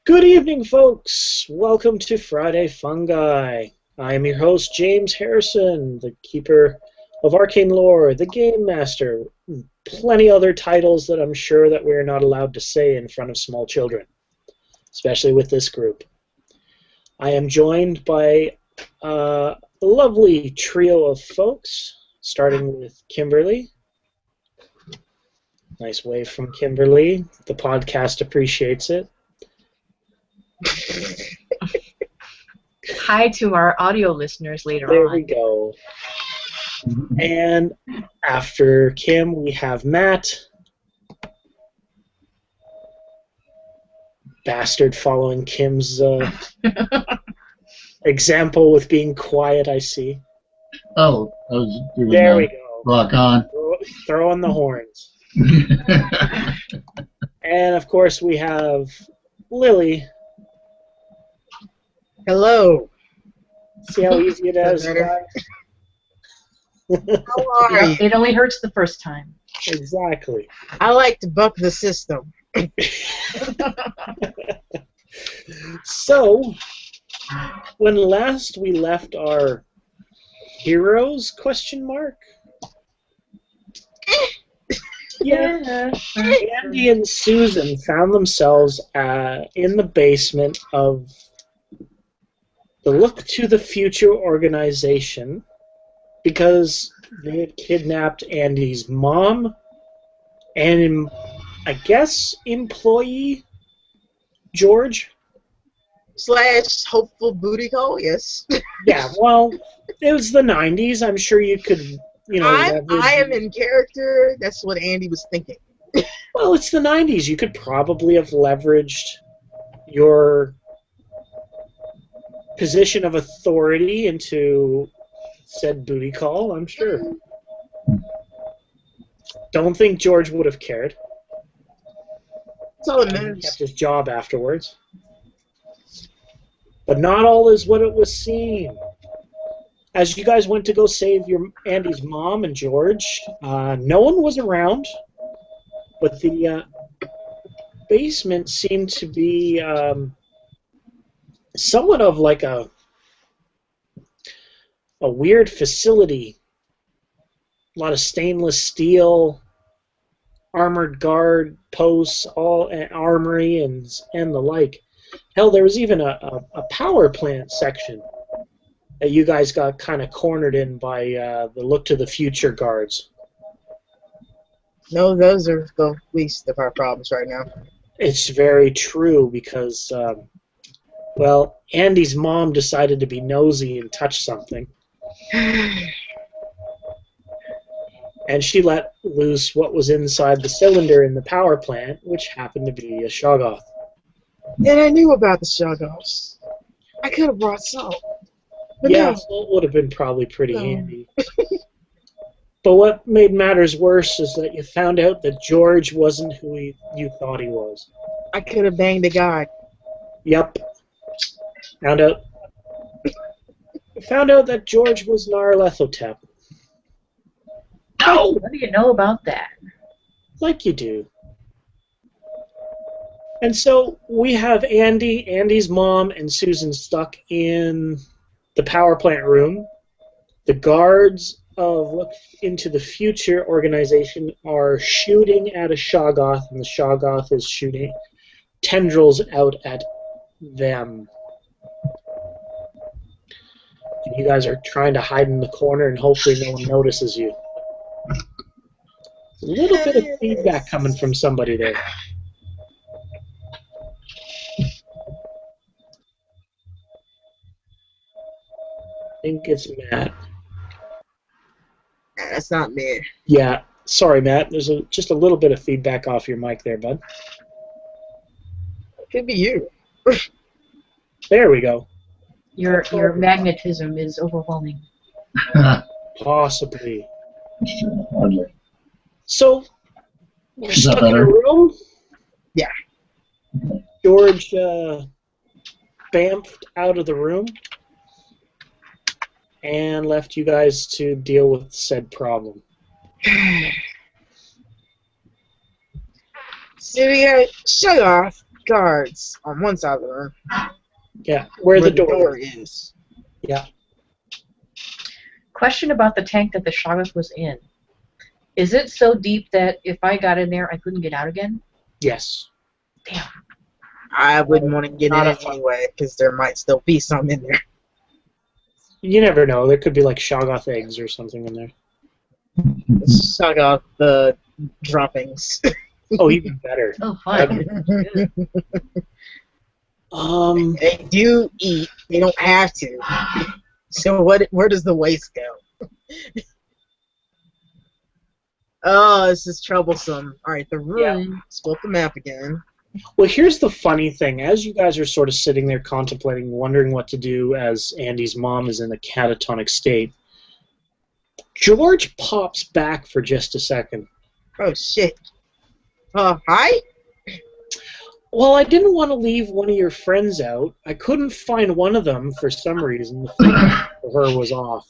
Good evening, folks. Welcome to Friday Fungi. I am your host, James Harrison, the keeper of arcane lore, the game master, plenty other titles that I'm sure that we're not allowed to say in front of small children, especially with this group. I am joined by a lovely trio of folks, starting with Kimberly. Nice wave from Kimberly. The podcast appreciates it. Hi to our audio listeners later on. There we go. And after Kim, we have Matt. Bastard following Kim's example with being quiet, I see. Oh, there we go. Rock on. Throwing the horns. And of course, we have Lily. Hello. See how easy it is, guys? How are you? It only hurts the first time. Exactly. I like to buck the system. So, when last we left our heroes, question mark? Yeah. Andy and Susan found themselves in the basement of the Look to the Future organization because they had kidnapped Andy's mom and, I guess, employee George? / hopeful booty call, yes. Yeah, well, it was the 90s. I'm sure you could, I am in character. That's what Andy was thinking. Well, it's the 90s. You could probably have leveraged your position of authority into said booty call, I'm sure. Don't think George would have cared. That's all it He matters. kept his job afterwards. But not all is what it was seen. As you guys went to go save Andy's mom and George, no one was around, but the basement seemed to be somewhat of like a weird facility. A lot of stainless steel, armored guard posts, all armory and the like. Hell, there was even a power plant section that you guys got kind of cornered in by the Look to the Future guards. No, those are the least of our problems right now. It's very true because, well, Andy's mom decided to be nosy and touch something. And she let loose what was inside the cylinder in the power plant, which happened to be a shoggoth. And I knew about the shoggoths. I could have brought salt. But Yeah, no. salt would have been probably pretty No. handy. But what made matters worse is that you found out that George wasn't who you thought he was. I could have banged a guy. Yep. Found out that George was Nyarlathotep. Oh, what do you know about that? Like you do. And so we have Andy's mom, and Susan stuck in the power plant room. The guards of Look into the Future organization are shooting at a shoggoth, and the shoggoth is shooting tendrils out at them. And you guys are trying to hide in the corner, and hopefully no one notices you. A little bit of feedback coming from somebody there. I think it's Matt. Nah, that's not me. Yeah, sorry, Matt. There's just a little bit of feedback off your mic there, bud. It could be you. There we go. Your magnetism is overwhelming. Possibly. Hardly. So, we're Is that stuck in a better? room. Yeah. George bamfed out of the room and left you guys to deal with said problem. So we got shoggoth guards on one side of the room. Yeah, where the door is. Yeah. Question about the tank that the shoggoth was in. Is it so deep that if I got in there, I couldn't get out again? Yes. Damn. I wouldn't want to get Not in a it fun- anyway, because there might still be some in there. You never know. There could be like shoggoth eggs or something in there. Shoggoth the droppings. Oh, even better. Oh, fun. They do eat. They don't have to. So where does the waste go? Oh, this is troublesome. Alright, the room. Split the map again. Well, here's the funny thing. As you guys are sort of sitting there contemplating, wondering what to do as Andy's mom is in a catatonic state, George pops back for just a second. Oh, shit. Hi? Well, I didn't want to leave one of your friends out. I couldn't find one of them for some reason. The thing for her was off.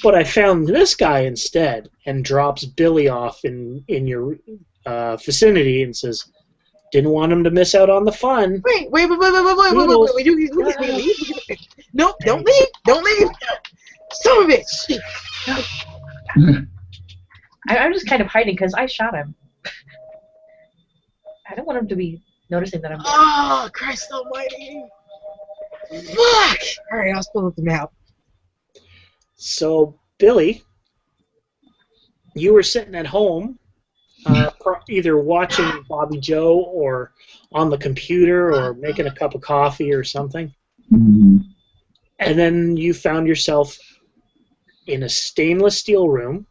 But I found this guy instead, and drops Billy off in your vicinity and says, didn't want him to miss out on the fun. Wait. We leave? Nope, don't leave. Son of a bitch. I'm just kind of hiding because I shot him. I don't want him to be noticing that I'm there. Oh, Christ almighty. Fuck! Alright, I'll split them out. So, Billy, you were sitting at home, either watching Bobbi Jo or on the computer or making a cup of coffee or something. Mm-hmm. And then you found yourself in a stainless steel room.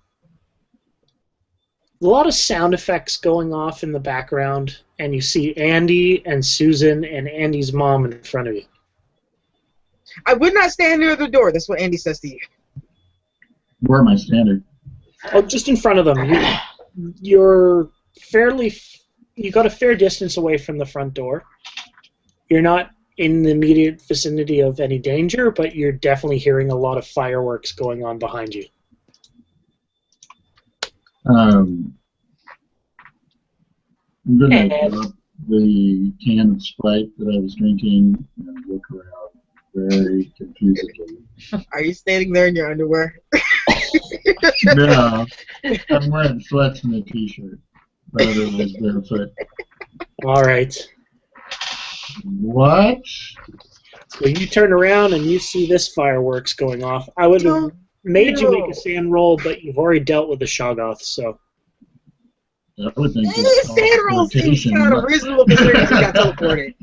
A lot of sound effects going off in the background, and you see Andy and Susan and Andy's mom in front of you. I would not stand near the door. That's what Andy says to you. Where am I standing? Oh, just in front of them. You're fairly. You got a fair distance away from the front door. You're not in the immediate vicinity of any danger, but you're definitely hearing a lot of fireworks going on behind you. I'm gonna And- drop the can of Sprite that I was drinking and look around very confusedly. Are you standing there in your underwear? No, I'm wearing sweats and a t-shirt. But otherwise barefoot. All right. What? So you turn around and you see this fireworks going off. I would have made you make a sand roll, but you've already dealt with the shoggoths, so. I would think This sand roll seems kind of reasonable considering he got teleported.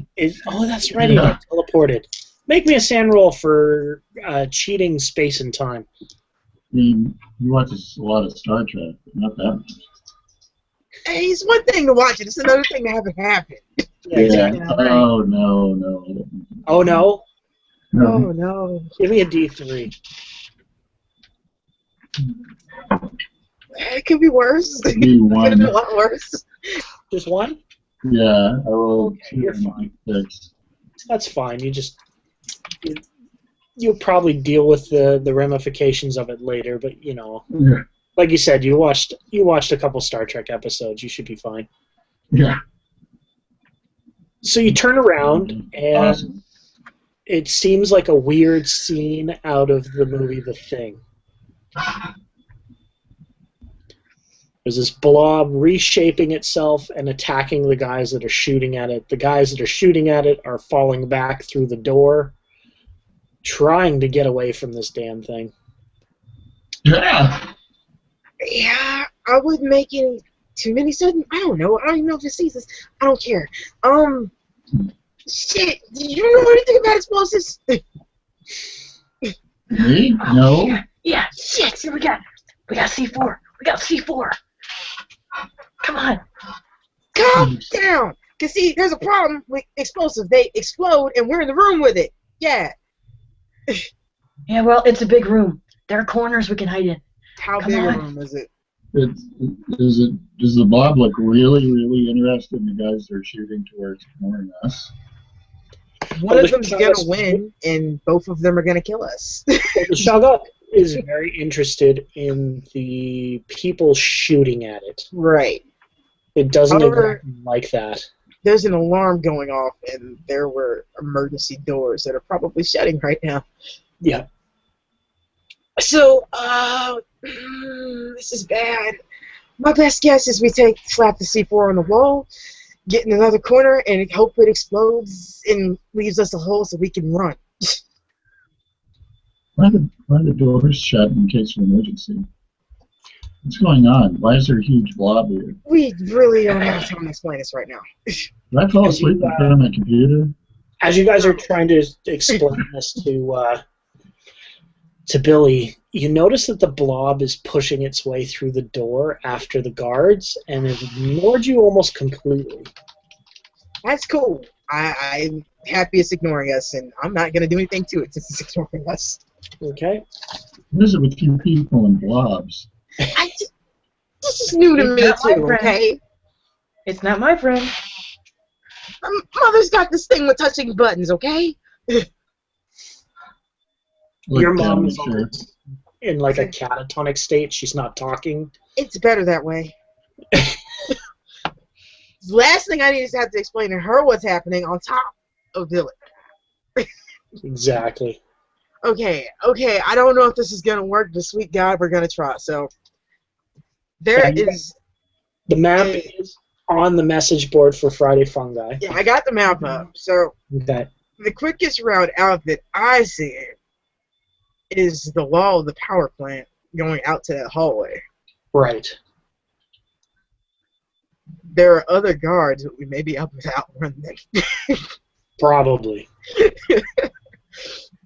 Oh, that's right, he got teleported. Make me a sand roll for cheating space and time. I mean, you watch a lot of Star Trek, but not that much. Hey, it's one thing to watch it. It's another thing to have it happen. Yeah. Right. Oh, no, no. I don't- Oh, no? Oh, no. Give me a D3. It could be worse. It Me could have been a one. lot worse. Just one? Yeah, I rolled Okay, two you're and fine. 6. That's fine. You'll probably deal with the ramifications of it later, but, you know, Yeah. like you said, you watched a couple Star Trek episodes. You should be fine. Yeah. So you turn around, and Awesome. it seems like a weird scene out of the movie The Thing. There's this blob reshaping itself and attacking the guys that are shooting at it. The guys that are shooting at it are falling back through the door, trying to get away from this damn thing. Yeah. Yeah, I wouldn't make it too many sudden. I don't know. I don't even know if it sees this. I don't care. Shit. Do you know anything about explosives? Me? No. Yeah, shit, we got C4. We got C4. Come on. Calm down. Cause see, there's a problem with explosives. They explode, and we're in the room with it. Yeah. Yeah, well, it's a big room. There are corners we can hide in. How Come big a on. room is it? Does the blob look really, really interested in the guys that are shooting towards ignoring us? One Well, of them's the gonna shoggoths- win, and both of them are gonna kill us. The shoggoth is very interested in the people shooting at it. Right. It doesn't However, exactly like that. there's an alarm going off, and there were emergency doors that are probably shutting right now. Yeah. So, this is bad. My best guess is we slap the C4 on the wall, get in another corner, and hope it explodes and leaves us a hole so we can run. Why are the doors shut in case of emergency? What's going on? Why is there a huge blob here? We really don't have time to explain this right now. Did I fall asleep in front of my computer? As you guys are trying to explain this to Billy, you notice that the blob is pushing its way through the door after the guards and has ignored you almost completely. That's cool. I'm happy it's ignoring us, and I'm not going to do anything to it since it's ignoring us. Okay. What is it with you people and blobs? This is new to It's me, not my too, friend. okay? It's not my friend. Mother's got this thing with touching buttons, okay? Your Look, mom is sure. in like a catatonic state. She's not talking. It's better that way. Last thing I need is to have to explain to her what's happening on top of Billy. Exactly. Okay, I don't know if this is going to work, but sweet God, we're going to try. So, there Yeah, is... The map is on the message board for Friday Fungi. Yeah, I got the map up. So, Okay. the quickest route out that I see is the wall of the power plant going out to that hallway. Right. There are other guards, but we may be able to outrun them. Probably.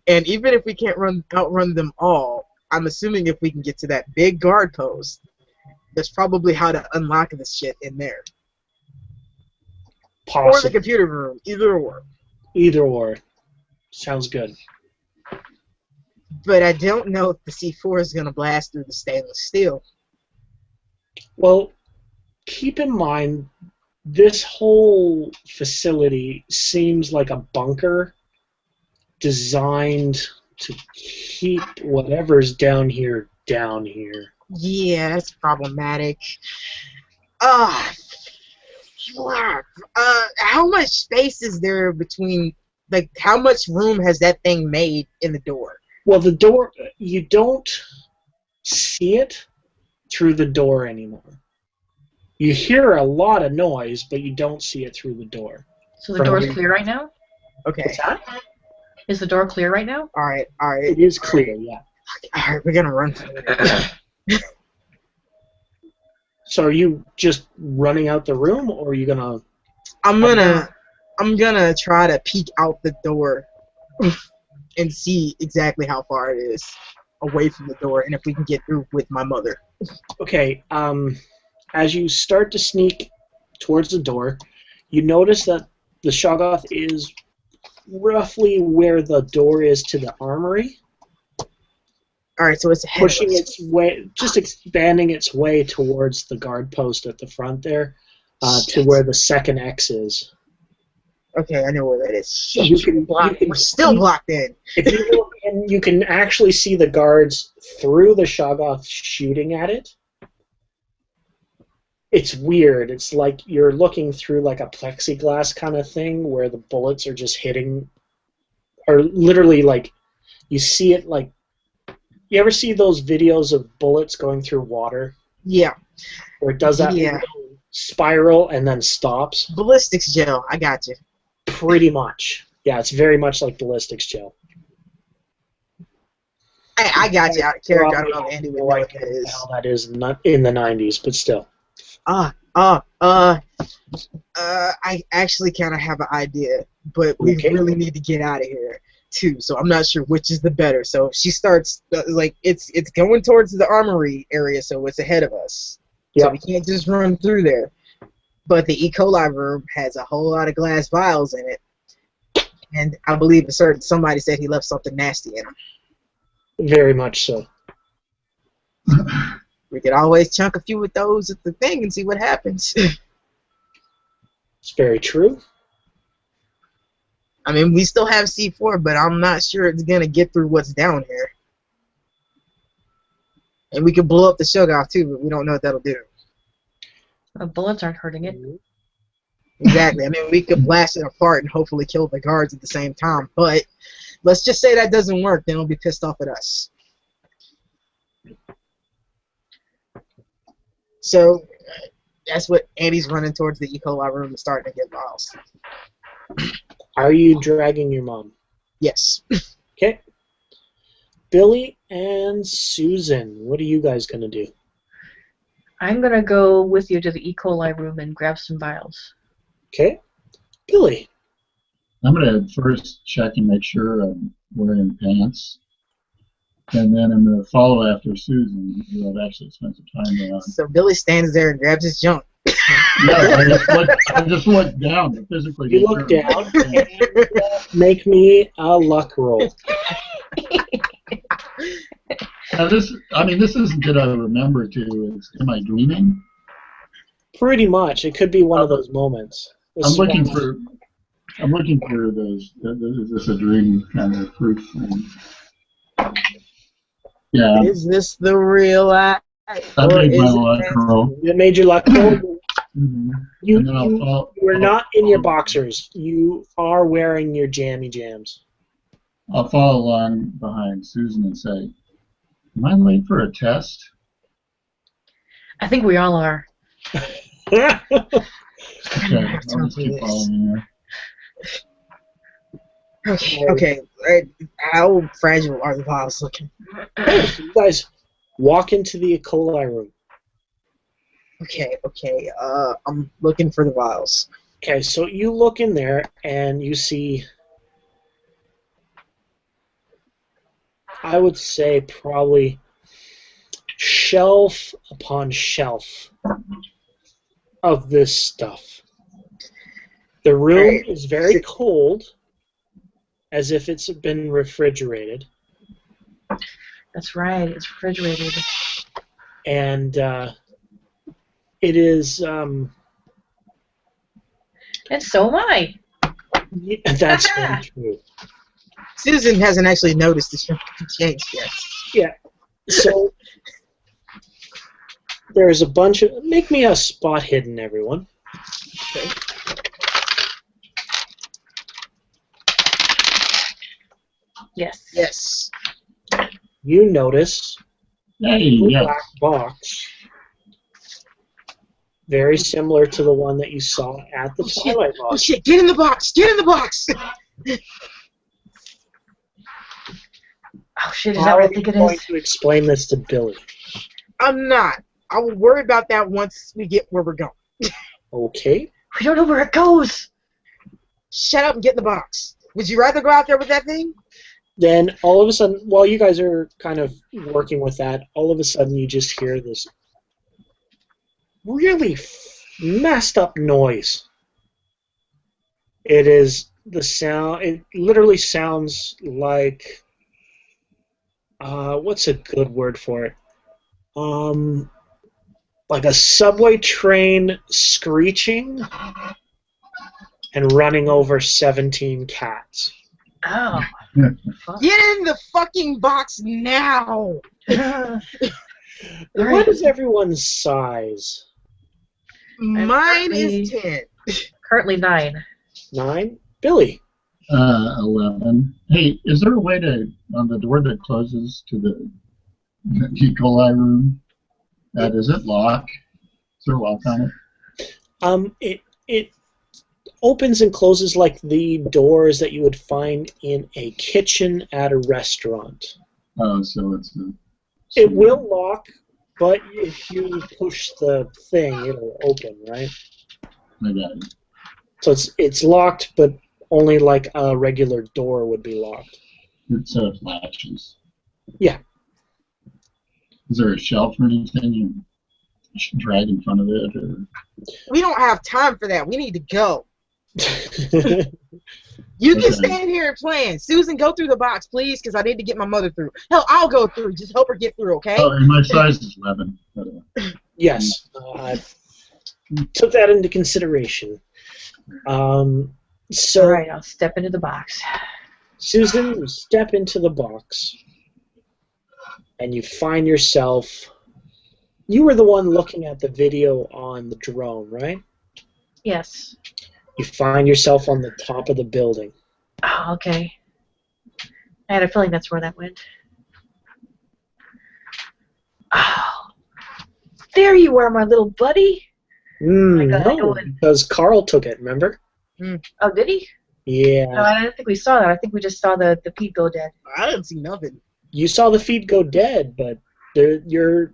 And even if we can't outrun them all, I'm assuming if we can get to that big guard post, there's probably how to unlock this shit in there. Or the Possibly. computer room, either or. Either or. Sounds good. But I don't know if the C4 is going to blast through the stainless steel. Well, keep in mind, this whole facility seems like a bunker designed to keep whatever's down here down here. Yeah, that's problematic. How much space is there between, like, how much room has that thing made in the door? Well, the door, you don't see it through the door anymore. You hear a lot of noise, but you don't see it through the door. So the door's clear right now? Okay. What's that? Is the door clear right now? Alright. It is clear, yeah. Alright, we're gonna run through it. So are you just running out the room, or are you gonna... I'm gonna try to peek out the door and see exactly how far it is away from the door, and if we can get through with my mother. Okay, as you start to sneak towards the door, you notice that the shoggoth is roughly where the door is to the armory. Alright, so it's ahead Pushing of us. its way, just expanding its way towards the guard post at the front there, to where the second X is. Okay, I know where that is. Shit, You can we're still blocked in. If you look in, you can actually see the guards through the shoggoth shooting at it. It's weird. It's like you're looking through like a plexiglass kind of thing where the bullets are just hitting, or literally like you see it like. You ever see those videos of bullets going through water? Yeah. Where it does that Yeah. little spiral and then stops? Ballistics gel, I got you. Pretty much. Yeah, it's very much like ballistics gel. I got you out of character. I don't know if Andy would know what that is. How that is not in the 90s, but still. I actually kind of have an idea, but we Okay. really need to get out of here too. So I'm not sure which is the better. So she starts like it's going towards the armory area, so it's ahead of us. So Yep. we can't just run through there. But the E. coli room has a whole lot of glass vials in it, and I believe somebody said he left something nasty in them. Very much so. We could always chunk a few of those at the thing and see what happens. It's very true. I mean, we still have C4, but I'm not sure it's going to get through what's down here. And we could blow up the shoggoth too, but we don't know what that'll do. Bullets aren't hurting it. Exactly. I mean, we could blast it apart and hopefully kill the guards at the same time, but let's just say that doesn't work, then they'll be pissed off at us. So that's what Andy's running towards the E. coli room and starting to get vials. Are you dragging your mom? Yes. Okay. Billy and Susan, what are you guys going to do? I'm going to go with you to the E. coli room and grab some vials. Okay. Billy. I'm going to first check and make sure I'm wearing pants. And then I'm going to follow after Susan, who I've actually spent some time around. So Billy stands there and grabs his junk. Yeah, I just look down to physically. You look down and make me a luck roll. Now this isn't that I remember to. Am I dreaming? Pretty much. It could be one of those moments. I'm looking for those. Is this a dream kind of proof thing? Yeah. Is this the real life? I made my luck roll. It made your luck roll. Mm-hmm. You were not in your boxers. You are wearing your jammy jams. I'll follow along behind Susan and say, "Am I late for a test?" I think we all are. Okay, I'll just keep following her. Okay. Right. How fragile are the vials looking? You guys walk into the E. coli room. Okay. I'm looking for the vials. Okay, so you look in there and you see, I would say probably shelf upon shelf of this stuff. The room is very cold, as if it's been refrigerated. That's right, it's refrigerated. And it is... And so am I. That's very true. Susan hasn't actually noticed the change yet. Yeah. So there's a bunch of... Make me a spot hidden, everyone. Okay. Yes. You notice Hey, a yeah. black box, very similar to the one that you saw at the Twilight Oh Lodge. shit! Get in the box! Get in the box! Oh shit, is that How what are I think you it going is? to explain this to Billy? I'm not. I will worry about that once we get where we're going. Okay. We don't know where it goes! Shut up and get in the box. Would you rather go out there with that thing? Then all of a sudden, while you guys are kind of working with that, all of a sudden you just hear this really messed up noise. It is the sound, it literally sounds like, what's a good word for it? Like a subway train screeching and running over 17 cats. Oh. Get in the fucking box now! What is everyone's size? Mine is 10. Currently 9. 9? Billy. 11. Hey, is there a way to, on the door that closes to the E. coli room, does it lock? Is there a lock on it? It opens and closes like the doors that you would find in a kitchen at a restaurant. Oh, so it's a... It will lock, but if you push the thing, it'll open, right? I got it. So it's locked, but only like a regular door would be locked. So it latches. Yeah. Is there a shelf or anything you should drag in front of it? Or? We don't have time for that. We need to go. You can stand here and plan. Susan, go through the box, please, because I need to get my mother through. Hell, I'll go through. Just help her get through, okay? Oh, and my size is 11. Yes. Took that into consideration. So, Alright, I'll step into the box. Susan, you step into the box, and you find yourself You were the one looking at the video on the drone, right? Yes. You find yourself on the top of the building. Oh, okay. I had a feeling that's where that went. Oh, there you are, my little buddy. I go No, in. because Carl took it, remember? Oh, did he? Yeah. No, I don't think we saw that. I think we just saw the feet go dead. I didn't see nothing. You saw the feed go dead, but your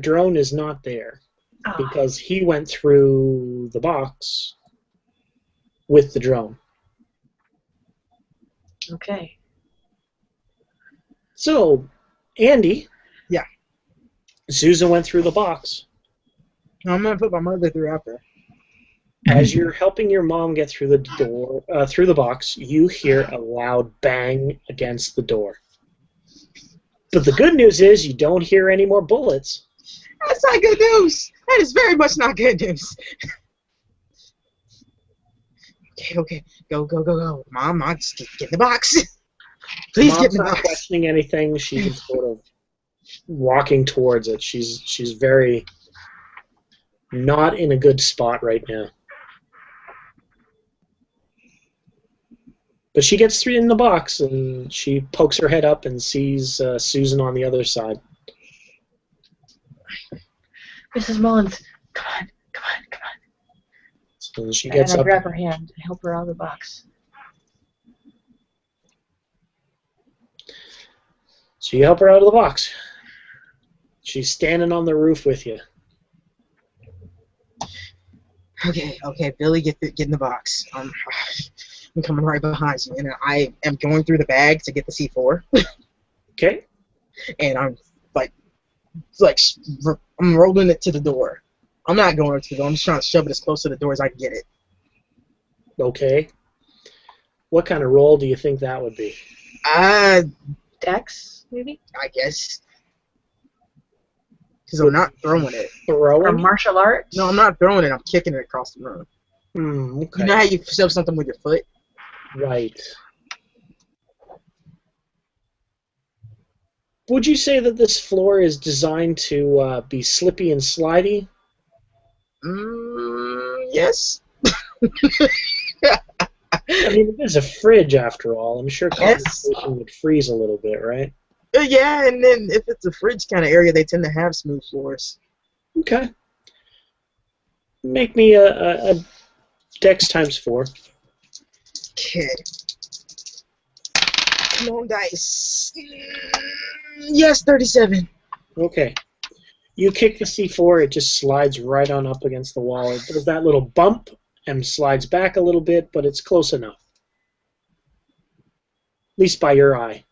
drone is not there Oh, because he went through the box with the drone. okay. So, Andy. Yeah. Susan went through the box. I'm gonna put my mother through after. As you're helping your mom get through the door, through the box, you hear a loud bang against the door. But the good news is you don't hear any more bullets. That's not good news. That is very much not good news. Okay. Go. Mom, just get in the box. Please Mom's get in the not box. questioning anything. She's sort of walking towards it. She's very not in a good spot right now. But she gets through in the box, and she pokes her head up and sees Susan on the other side. Mrs. Mullins, come on. So she And gets I up. grab her hand and help her out of the box. So you help her out of the box. She's standing on the roof with you. Okay, Billy, get in the box. I'm coming right behind you, and I am going through the bag to get the C4. Okay. And I'm I'm rolling it to the door. I'm not going to the door. I'm just trying to shove it as close to the door as I can get it. Okay. What kind of roll do you think that would be? Dex, maybe? I guess. Because I'm not throwing it. Or Throwing? martial arts? No, I'm not throwing it. I'm kicking it across the room. Okay. You know how you shove something with your foot? Right. Would you say that this floor is designed to be slippy and slidey? Yes. I mean, it is a fridge after all. I'm sure Yes. condensation would freeze a little bit, right? Yeah, and then if it's a fridge kind of area, they tend to have smooth floors. Okay. Make me a Dex times 4. Okay. Come on, dice. Yes, 37. Okay. You kick the C4, it just slides right on up against the wall. It does that little bump and slides back a little bit, but it's close enough. At least by your eye.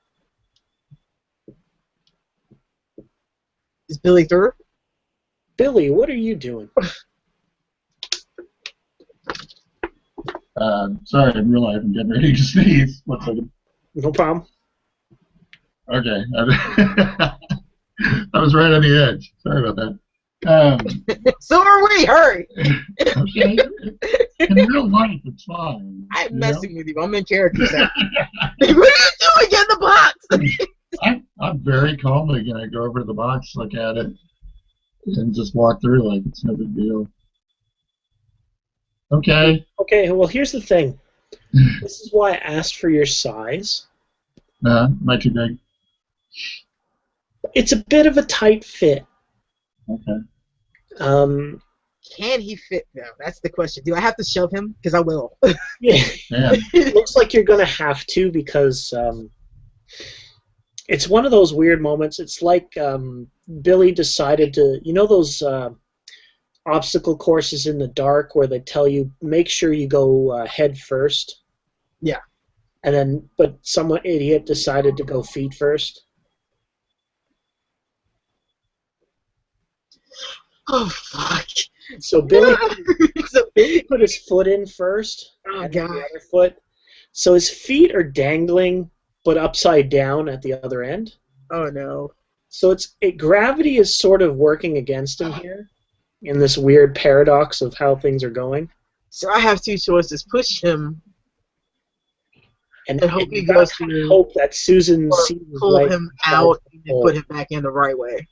Is Billy through? Billy, what are you doing? Sorry, I realized I'm getting ready to sneeze. 1 second. No problem. Okay. I was right on the edge. Sorry about that. So are we. Hurry. Okay. In real life, it's fine. I'm messing with you. I'm in character. What are you doing? Get in the box. I'm very calmly going to go over to the box, look at it, and just walk through like it's no big deal. Okay. Okay, well, here's the thing. This is why I asked for your size. Am I too big? It's a bit of a tight fit. Okay. Can he fit though? That's the question. Do I have to shove him? Because I will. Yeah. Yeah. It looks like you're going to have to because it's one of those weird moments. It's like Billy decided to, you know those obstacle courses in the dark where they tell you make sure you go head first? Yeah. And then, but some idiot decided to go feet first. Oh fuck. So Billy put his foot in first, Oh, and then the God. other foot. So his feet are dangling, but upside down at the other end. Oh no. So gravity is sort of working against him here, in this weird paradox of how things are going. So I have two choices: push him And hope he you goes gotta through, hope that Susan or sees his pull leg him starts out to and pull. put him back in the right way.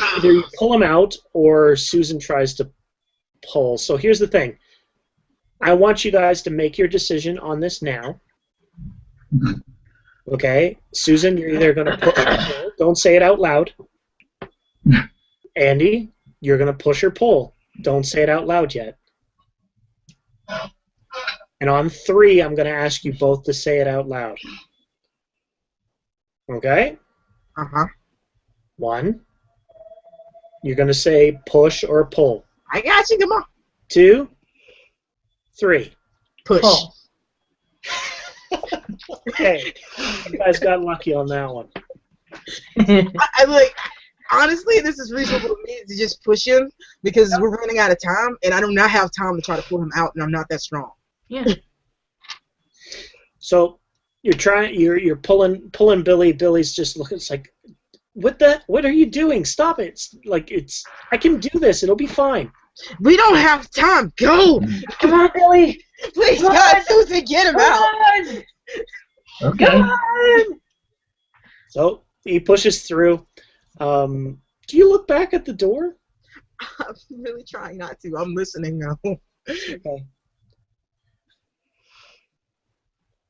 Either you pull them out or Susan tries to pull. So here's the thing. I want you guys to make your decision on this now. Okay? Susan, you're either going to push or pull. Don't say it out loud. Andy, you're going to push or pull. Don't say it out loud yet. And on 3, I'm going to ask you both to say it out loud. Okay? Uh-huh. 1. You're going to say push or pull. I got you. Come on. 2, 3. Push. Pull. Okay. You guys got lucky on that one. I like. Honestly, this is reasonable to me to just push him because we're running out of time, and I do not have time to try to pull him out, and I'm not that strong. Yeah. So you're pulling Billy. Billy's just looking. It's like, what are you doing? Stop it! I can do this. It'll be fine. We don't have time. Go! Come on, Billy. Please, Come God, on. Susan, get him out. on. Okay. Come on. So he pushes through. Do you look back at the door? I'm really trying not to. I'm listening now. Okay.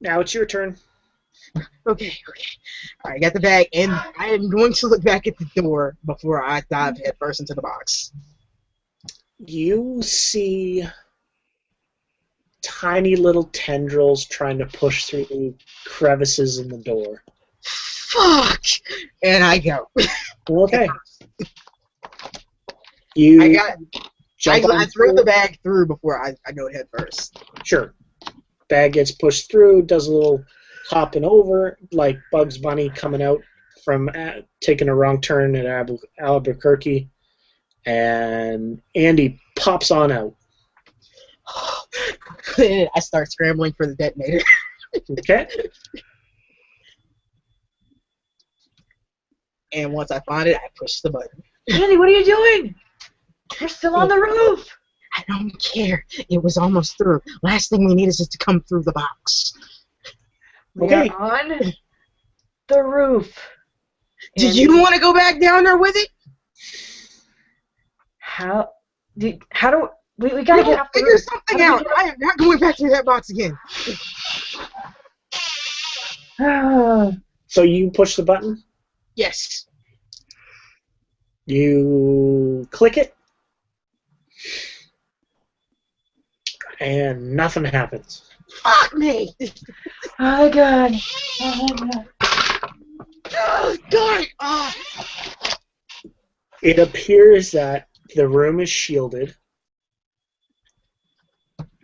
Now it's your turn. Okay. All right, I got the bag, and I am going to look back at the door before I dive headfirst into the box. You see tiny little tendrils trying to push through the crevices in the door. Fuck! And I go. Okay. You I jump on throw through. the bag through before I go head first. Sure. Bag gets pushed through, does a little hopping over, like Bugs Bunny coming out from taking a wrong turn at Albuquerque, and Andy pops on out. I start scrambling for the detonator. Okay. And once I find it, I push the button. Andy, what are you doing? We're still on the roof. I don't care. It was almost through. Last thing we need is it to come through the box. Okay. We're on the roof. Do Andy, you want to go back down there with it? How do we gotta get off the Figure roof? something How out. do we I am not going back through that box again. get- So you push the button. Yes. You click it, and nothing happens. Fuck me. Oh God. Oh God. Oh, God. Oh. It appears that the room is shielded,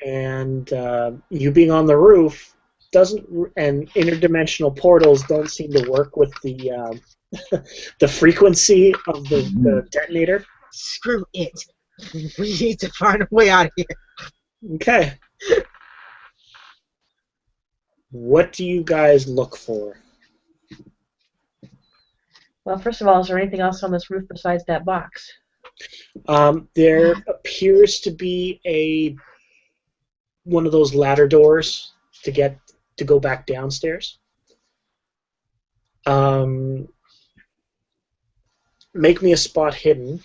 and you being on the roof and interdimensional portals don't seem to work with the the frequency of the detonator. Screw it. We need to find a way out of here. Okay. What do you guys look for? Well, first of all, is there anything else on this roof besides that box? There appears to be one of those ladder doors to go back downstairs. Make me a spot hidden.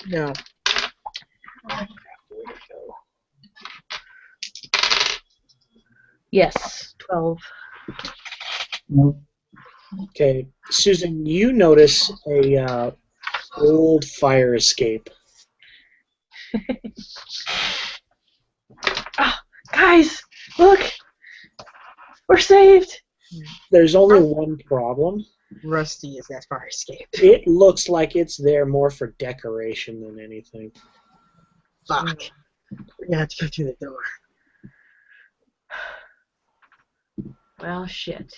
No. Yes, 12. Nope. Okay, Susan, you notice a old fire escape. Guys, look! We're saved! There's only one problem. Rusty is that fire escape. It looks like it's there more for decoration than anything. Fuck. We're gonna have to go through the door. Well, shit.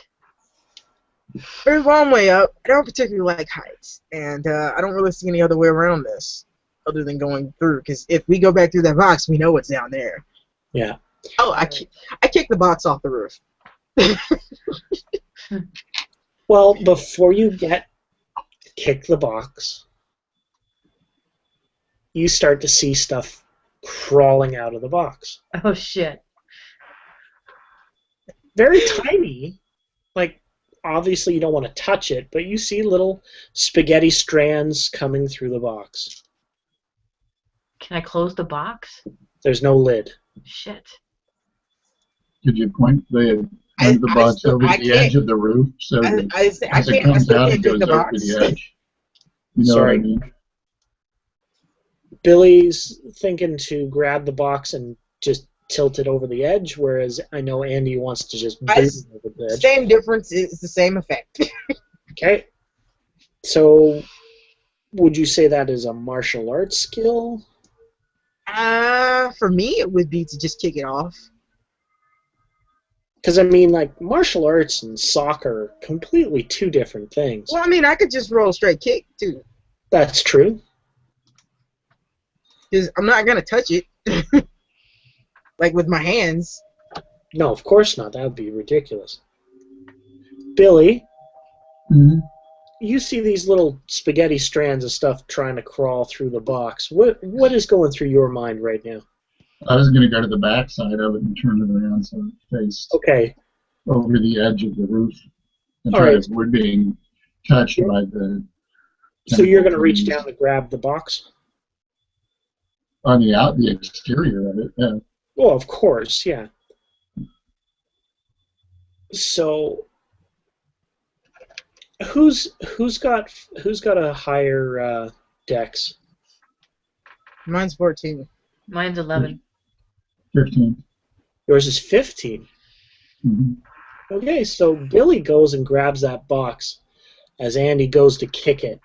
There's one way up. I don't particularly like heights, and I don't really see any other way around this other than going through. Because if we go back through that box, we know what's down there. Yeah. Oh, I kicked the box off the roof. Well, before you kick the box, you start to see stuff crawling out of the box. Oh, shit. Very tiny, like obviously you don't want to touch it, but you see little spaghetti strands coming through the box. Can I close the box? There's no lid. Shit. Could you point the I box still- over I the can't- edge of the roof so that I as it can't. I comes still out, can't it take goes the over box. the edge? You know Sorry. what I mean? Billy's thinking to grab the box and just tilt it over the edge, whereas I know Andy wants to just boot it over the edge. Same difference. It's the same effect. Okay. So, would you say that is a martial arts skill? For me, it would be to just kick it off. Because, I mean, like, martial arts and soccer are completely two different things. Well, I mean, I could just roll a straight kick too, That's true. because I'm not gonna touch it, like with my hands. No, of course not. That would be ridiculous. Billy, Mhm. you see these little spaghetti strands of stuff trying to crawl through the box. What is going through your mind right now? I was going to go to the back side of it and turn it around so it faced Okay. over the edge of the roof and All try right. to avoid being touched by the. So you're going to tentacle reach things down to grab the box? on the exterior of it. Yeah. Well, of course, yeah. So who's got a higher dex? Mine's 14. Mine's 11. 15. Yours is 15. Mm-hmm. Okay, so Billy goes and grabs that box as Andy goes to kick it.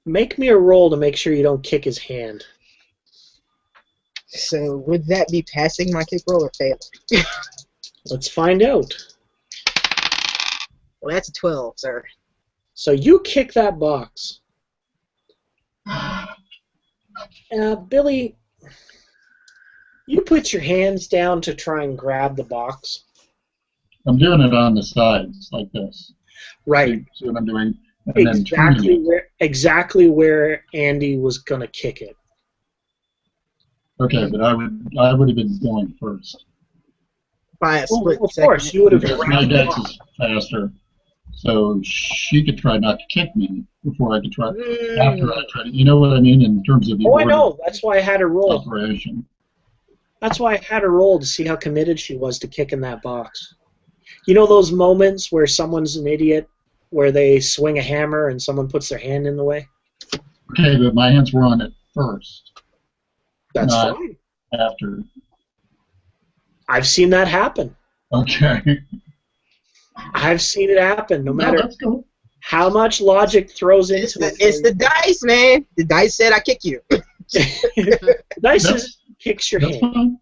Make me a roll to make sure you don't kick his hand. So would that be passing my kick roll or fail? Let's find out. Well, that's a 12, sir. So you kick that box. Billy, you put your hands down to try and grab the box. I'm doing it on the sides like this. Right. See what I'm doing? And then turning it. Exactly where Andy was gonna kick it. Okay, but I would have been going first. By a split Of second. course, you would have Because my grabbed the dex box. is faster, so she could try not to kick me before I could try. After I try to, you know what I mean in terms of the Oh, I order know. That's why I had her roll. operation. That's why I had her roll to see how committed she was to kicking that box. You know those moments where someone's an idiot, where they swing a hammer and someone puts their hand in the way? Okay, but my hands were on it first, That's Not- fine. after. I've seen that happen. Okay. I've seen it happen, no matter that's cool. how much logic throws It's into the, it's the dice, man. The dice said I kick you. dice That's- is kicks your That's hand. fine.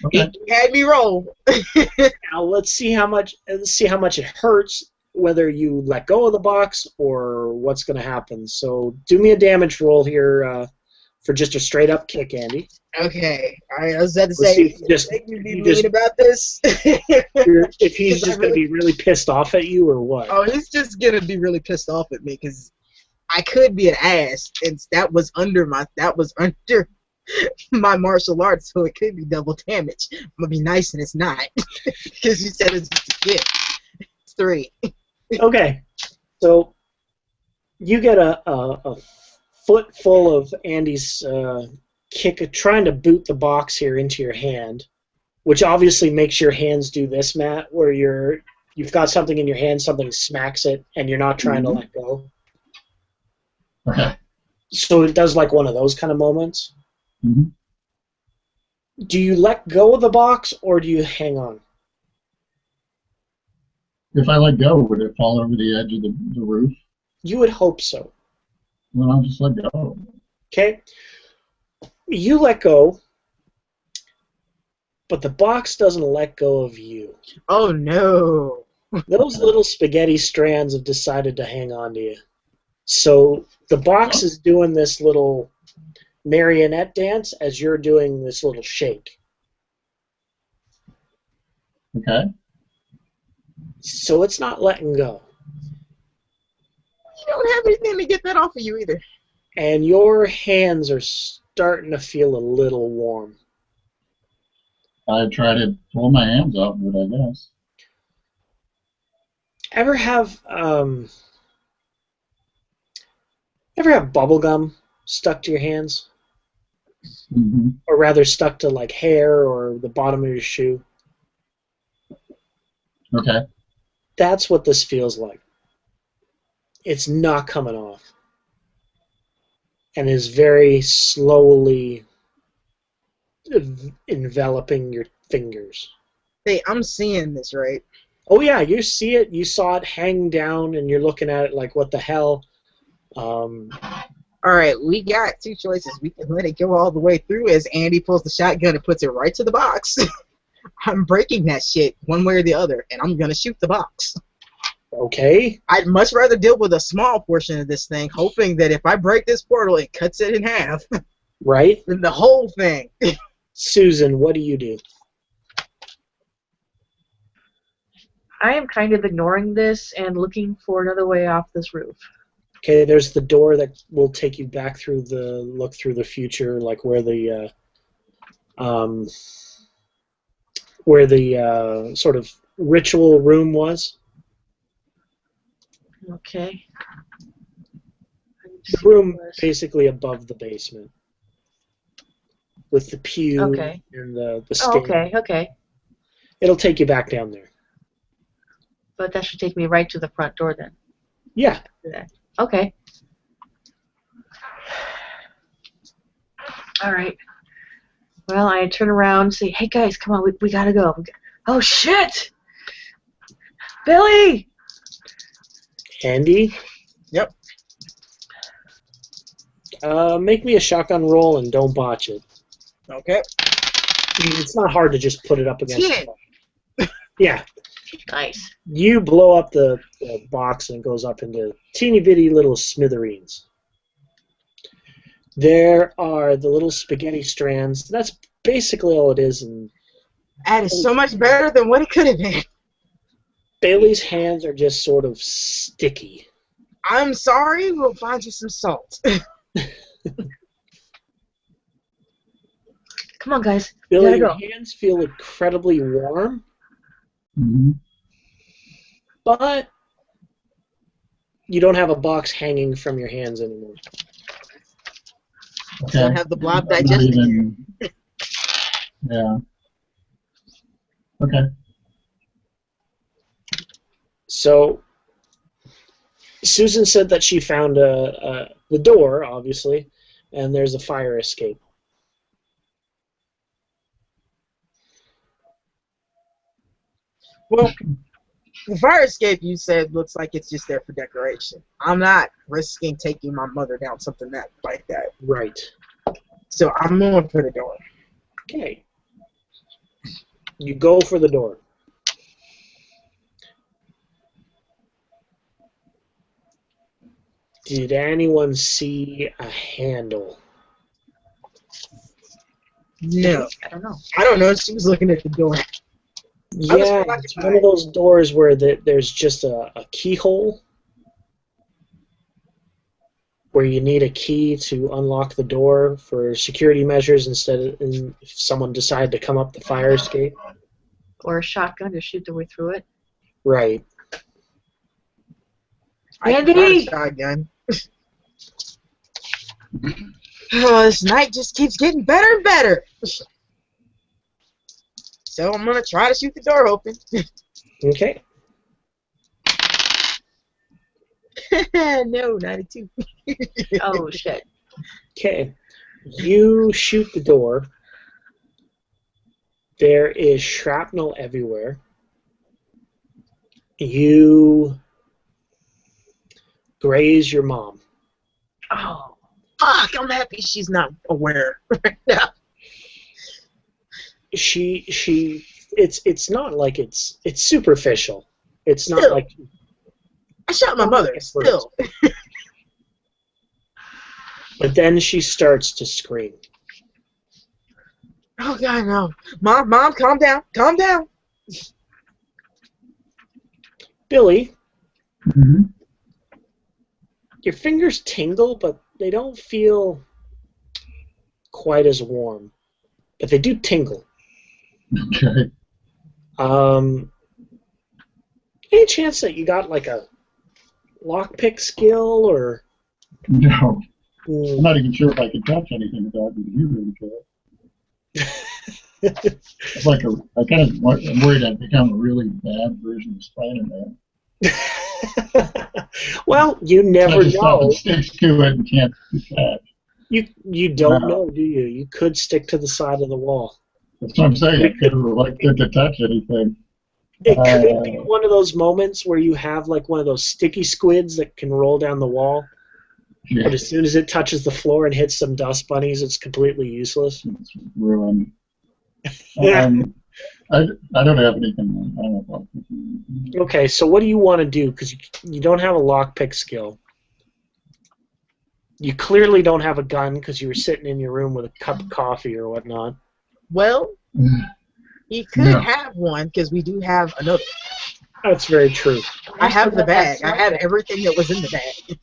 Okay. He had me roll. Now let's see how much it hurts, whether you let go of the box or what's going to happen. So do me a damage roll here for just a straight up kick, Andy. Okay. I was about to Let's see say, if you just- make me be you mean just- about this. If he's just going to be really pissed off at you or what. Oh, he's just gonna be really pissed off at me because I could be an ass, and that was under my martial arts, so it could be double damage. I'm gonna be nice, and it's not because you said it's just a kid. It's 3. Okay, so you get a foot full of Andy's kick, trying to boot the box here into your hand, which obviously makes your hands do this, Matt, where you've got something in your hand, something smacks it, and you're not trying to let go. Okay. So it does like one of those kind of moments. hmm Do you let go of the box or do you hang on? If I let go, would it fall over the edge of the roof? You would hope so. Well, I'll just let go. Okay? You let go, but the box doesn't let go of you. Oh no! Those little spaghetti strands have decided to hang on to you. So the box is doing this little marionette dance as you're doing this little shake. Okay. So it's not letting go. You don't have anything to get that off of you either. And your hands are starting to feel a little warm. I try to pull my hands off of it, I guess. Ever have bubble gum stuck to your hands, Mm-hmm. or rather stuck to like hair or the bottom of your shoe? Okay. That's what this feels like. It's not coming off, and is very slowly enveloping your fingers. Hey, I'm seeing this, right? Oh yeah, you see it. You saw it hang down, and you're looking at it like, what the hell? Alright, we got two choices. We can let it go all the way through as Andy pulls the shotgun and puts it right to the box. I'm breaking that shit one way or the other, and I'm gonna shoot the box. Okay. I'd much rather deal with a small portion of this thing, hoping that if I break this portal, it cuts it in half, Right. than the whole thing. Susan, what do you do? I am kind of ignoring this and looking for another way off this roof. Okay, there's the door that will take you back through the future, like where the sort of ritual room was. Okay. The room basically above the basement, with the pew Okay. and the Oh, stand. okay, okay. It'll take you back down there. But that should take me right to the front door then. Yeah. Okay. All right. Well, I turn around and say, hey, guys, come on, we gotta go. Oh, shit! Billy! Andy? Yep. Make me a shotgun roll and don't botch it. Okay. It's not hard to just put it up against 10. the wall. Yeah. Nice. You blow up the box and it goes up into teeny bitty little smithereens. There are the little spaghetti strands. That's basically all it is. And That is so much better than what it could have been. Bailey's hands are just sort of sticky. I'm sorry, we'll find you some salt. Come on, guys. Billy, We your gotta hands feel incredibly warm, Mm-hmm. but you don't have a box hanging from your hands anymore. Okay. Don't have the blob Not digesting even- Yeah. Okay. So Susan said that she found the door, obviously, and there's a fire escape. Well, the fire escape you said looks like it's just there for decoration. I'm not risking taking my mother down something like that. Right. So I'm going for the door. Okay. You go for the door. Did anyone see a handle? No. I don't know. I don't know. She was looking at the door. Yeah, it's one of those doors where there's just a keyhole where you need a key to unlock the door for security measures instead of if someone decided to come up the fire escape. Or a shotgun to shoot their way through it. Right. I can Andy! find a shotgun. Oh, this night just keeps getting better and better. So I'm gonna try to shoot the door open. Okay. No, 92. Oh, shit. Okay. You shoot the door. There is shrapnel everywhere. You graze your mom. Oh. Fuck! I'm happy she's not aware right now. It's not like it's superficial. It's not Still. like I shot my mother. Still. But then she starts to scream. Oh God, no! Mom, calm down, calm down. Billy, Mm-hmm. your fingers tingle, but they don't feel quite as warm. But they do tingle. Okay. Any chance that you got like a lockpick skill or? No. I'm Mm. not even sure if I can touch anything without you really care. It's like I'm worried I've become a really bad version of Spider-Man. Well, you So I never just stop know. and sticks to it and can't detach. You don't Wow. know, do you? You could stick to the side of the wall. That's what I'm saying. I could have elected to touch anything. It could be one of those moments where you have like one of those sticky squids that can roll down the wall, Yeah, but as soon as it touches the floor and hits some dust bunnies, it's completely useless. it's ruined. Yeah. I don't have anything. I don't know if Okay, so what do you want to do? Because you don't have a lockpick skill. You clearly don't have a gun because you were sitting in your room with a cup of coffee or whatnot. Well, he could No. have one because we do have another. That's very true. I have the bag. I have everything that was in the bag.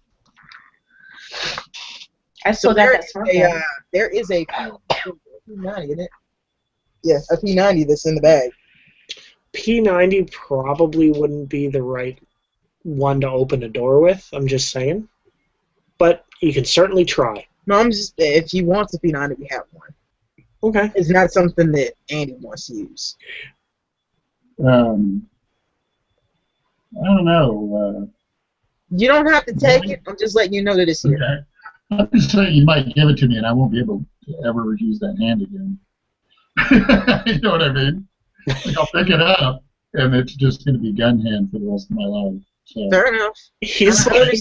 I still got that smart bag. There is a P90 in it. Yeah, a P90 that's in the bag. P90 probably wouldn't be the right one to open a door with, I'm just saying. But you can certainly try. No, I'm just, if he wants a P90, we have one. Okay. It's not something that Andy wants to use. I don't know. You don't have to take it. I'm just letting you know that it's here. Okay. I'm just saying you might give it to me and I won't be able to ever use that hand again. You know what I mean? Like I'll pick it up and it's just going to be gun hand for the rest of my life. So. Fair enough. He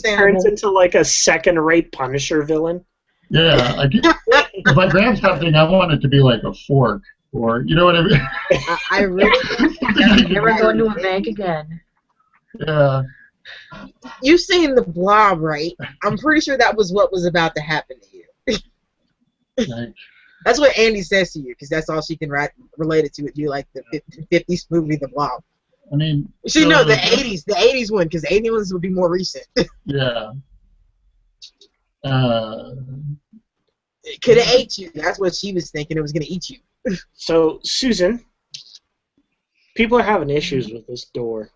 turns into like a second-rate Punisher villain. Yeah. If I grab something, I want it to be like a fork or, you know what I mean? I really Never go into a bank again. Yeah. You've seen the Blob, right? I'm pretty sure that was what was about to happen to you. Like, That's what Andy says to you, because that's all she can relate it to. It'd be like the 50s movie, The Blob. I mean, She know the 80s one, because the 80s ones would be more recent. Yeah. It could have ate you. That's what she was thinking. It was going to eat you. So, Susan, people are having issues with this door.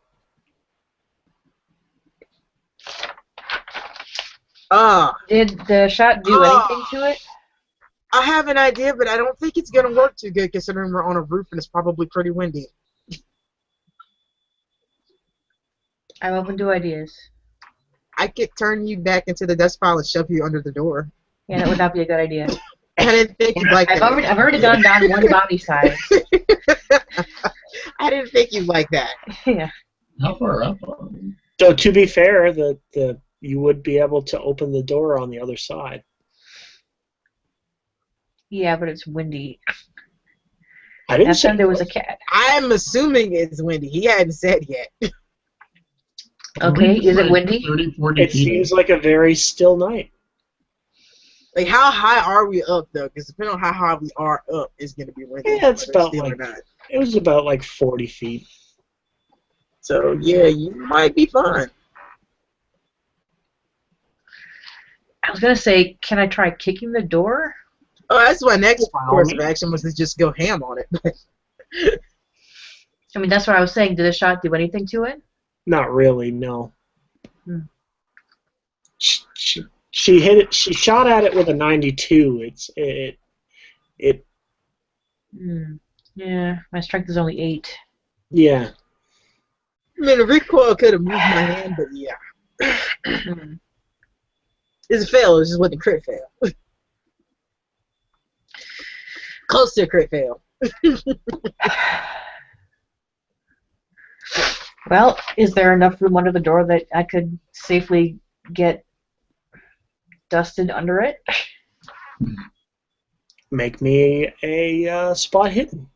Did the shot do anything to it? I have an idea, but I don't think it's going to work too good, considering we're on a roof and it's probably pretty windy. I'm open to ideas. I could turn you back into the dust pile and shove you under the door. Yeah, that would not be a good idea. I didn't think you'd like that. I've already gone down one Bobby side. I didn't think you'd like that. Yeah. How far up are we? So, to be fair, you would be able to open the door on the other side. Yeah, but it's windy. I didn't Last say time there was a cat. I'm assuming it's windy. He hadn't said yet. Okay, is it windy? 30, 40 It feet. seems like a very still night. Like, how high are we up, though? Because depending on how high we are up, is going to be windy. Yeah, it's whether about still or like not. it was about like 40 feet. So, yeah, you might be fine. I was gonna say, can I try kicking the door? Oh, that's my next By all course of means. action was to just go ham on it. I mean, that's what I was saying. Did the shot do anything to it? Not really, no. Hmm. She hit it. She shot at it with a 92. Yeah, my strength is only 8. Yeah. I mean, a recoil could have moved my hand, but yeah. It's a fail. It just wasn't a crit fail. Close to a crit fail. Well, is there enough room under the door that I could safely get dusted under it? Make me a spot hidden.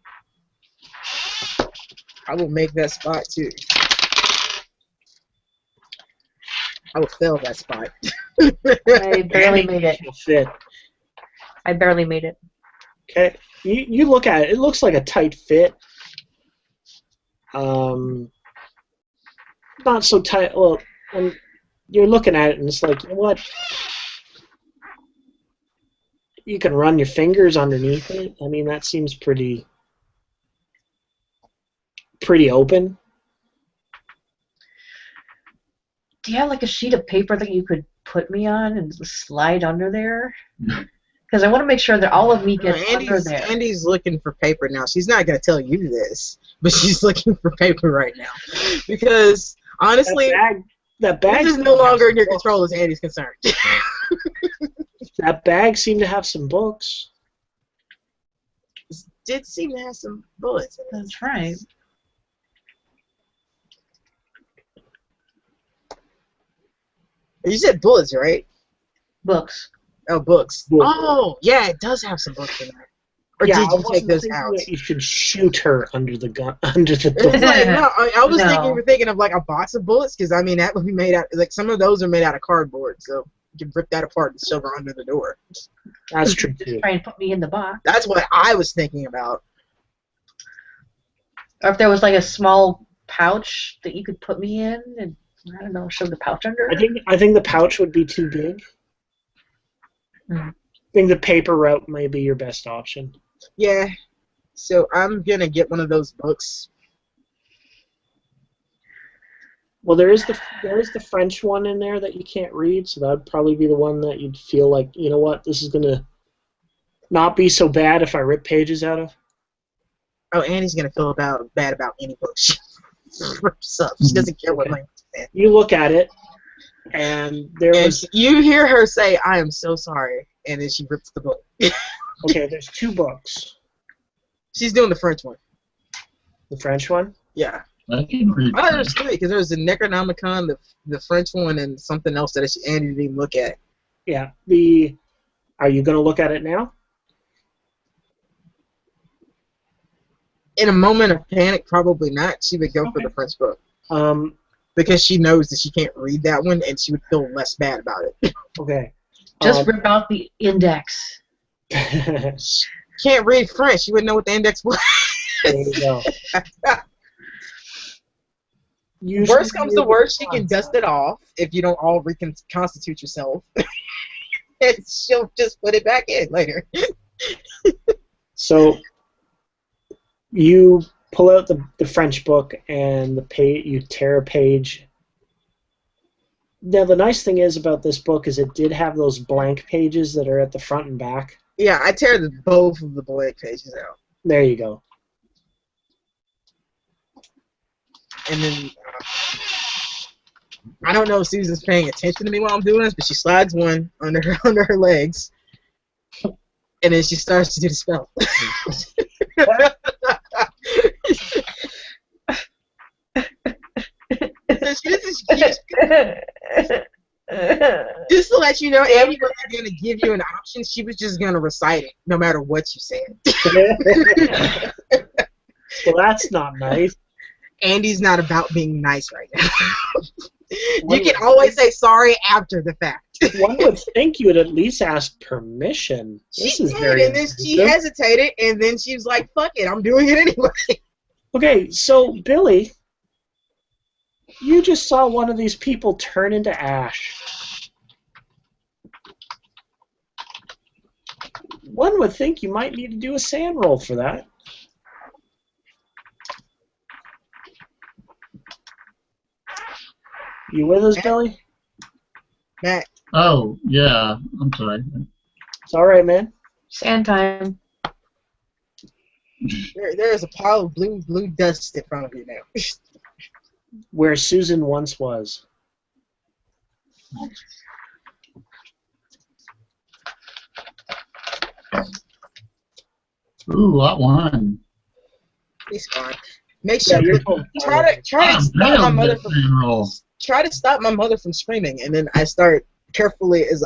I will make that spot, too. I will fail that spot. I barely made it. It'll fit. I barely made it. Okay. You look at it. It looks like a tight fit. Not so tight. Well, when you're looking at it, and it's like, you know what? You can run your fingers underneath it. I mean, that seems pretty open. Do you have like a sheet of paper that you could put me on and slide under there? Because I want to make sure that all of me gets under there. Andy's looking for paper now. She's not going to tell you this, but she's looking for paper right now. Because, honestly, that bag this is no longer in your control as Andy's concerned. That bag seemed to have some books. It did seem to have some bullets in it. That's right. You said bullets, right? Books. Oh, books. Books. Oh, yeah, it does have some books in there. Or Yeah, did you take those out? You should shoot her under the gun, under the door. It's like, no, I was No. thinking of like a box of bullets, because I mean that would be made out. Like some of those are made out of cardboard, so you can rip that apart and shove her under the door. That's true too. Try and put me in the box. That's what I was thinking about. Or if there was like a small pouch that you could put me in, and I don't know, shove the pouch under. I think the pouch would be too big. Hmm. I think the paper route may be your best option. Yeah, so I'm gonna get one of those books. Well, there is the French one in there that you can't read, so that would probably be the one that you'd feel like, you know what, this is gonna not be so bad if I rip pages out of. Oh, Annie's gonna feel bad about any book she rips up. She doesn't care what Okay. language it's in. You look at it, and there And was you hear her say, "I am so sorry," and then she rips the book. okay. There's two books. She's doing the French one. The French one. Yeah. I can read. Oh, there's three, because there's the Necronomicon, the French one, and something else that Andy didn't even look at. Yeah. Are you gonna look at it now? In a moment of panic, probably not. She would go for Okay. the French book. Um. Because she knows that she can't read that one, and she would feel less bad about it. Okay. Just rip out the index. Can't read French. She wouldn't know what the index was. There you go. Worst comes to worst, she can dust it off if you don't all reconstitute yourself. And she'll just put it back in later. So you pull out the French book and you tear a page. Now the nice thing is about this book is it did have those blank pages that are at the front and back. Yeah, I tear both of the blank pages out. There you go. And then I don't know if Susan's paying attention to me while I'm doing this, but she slides one under her legs, and then she starts to do the spell. So just to let you know, Andy wasn't going to give you an option. She was just going to recite it, no matter what you said. Well, that's not nice. Andy's not about being nice right now. You can always say sorry after the fact. One would think you would at least ask permission. This She is did, very and then she intrusive. hesitated, and then she was like, fuck it, I'm doing it anyway. Okay, so Billy, you just saw one of these people turn into ash. One would think you might need to do a sand roll for that. You with us, Billy? Matt, Oh, yeah. I'm sorry. It's all right, man. Sand time. there's a pile of blue dust in front of you now. Where Susan once was. Ooh, lot one. It's fine. Make sure you're try to I'm stop my down mother that from fan roll. try to stop my mother from screaming, and then I start carefully as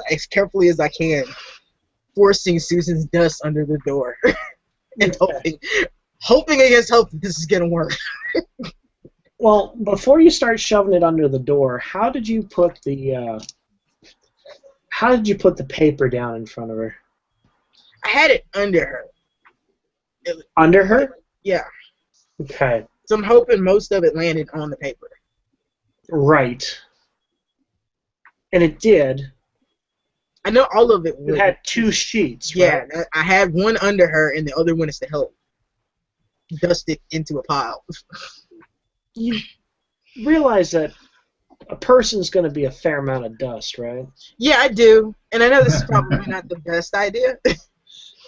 I can, forcing Susan's dust under the door, and hoping against hope that this is gonna work. Well, before you start shoving it under the door, how did you put the paper down in front of her? I had it under her. Under her? Yeah. Okay. So I'm hoping most of it landed on the paper. Right. And it did. I know all of it. You had two sheets, Yeah, right? I had one under her, and the other one is to help dust it into a pile. You realize that a person's going to be a fair amount of dust, right? Yeah, I do. And I know this is probably not the best idea.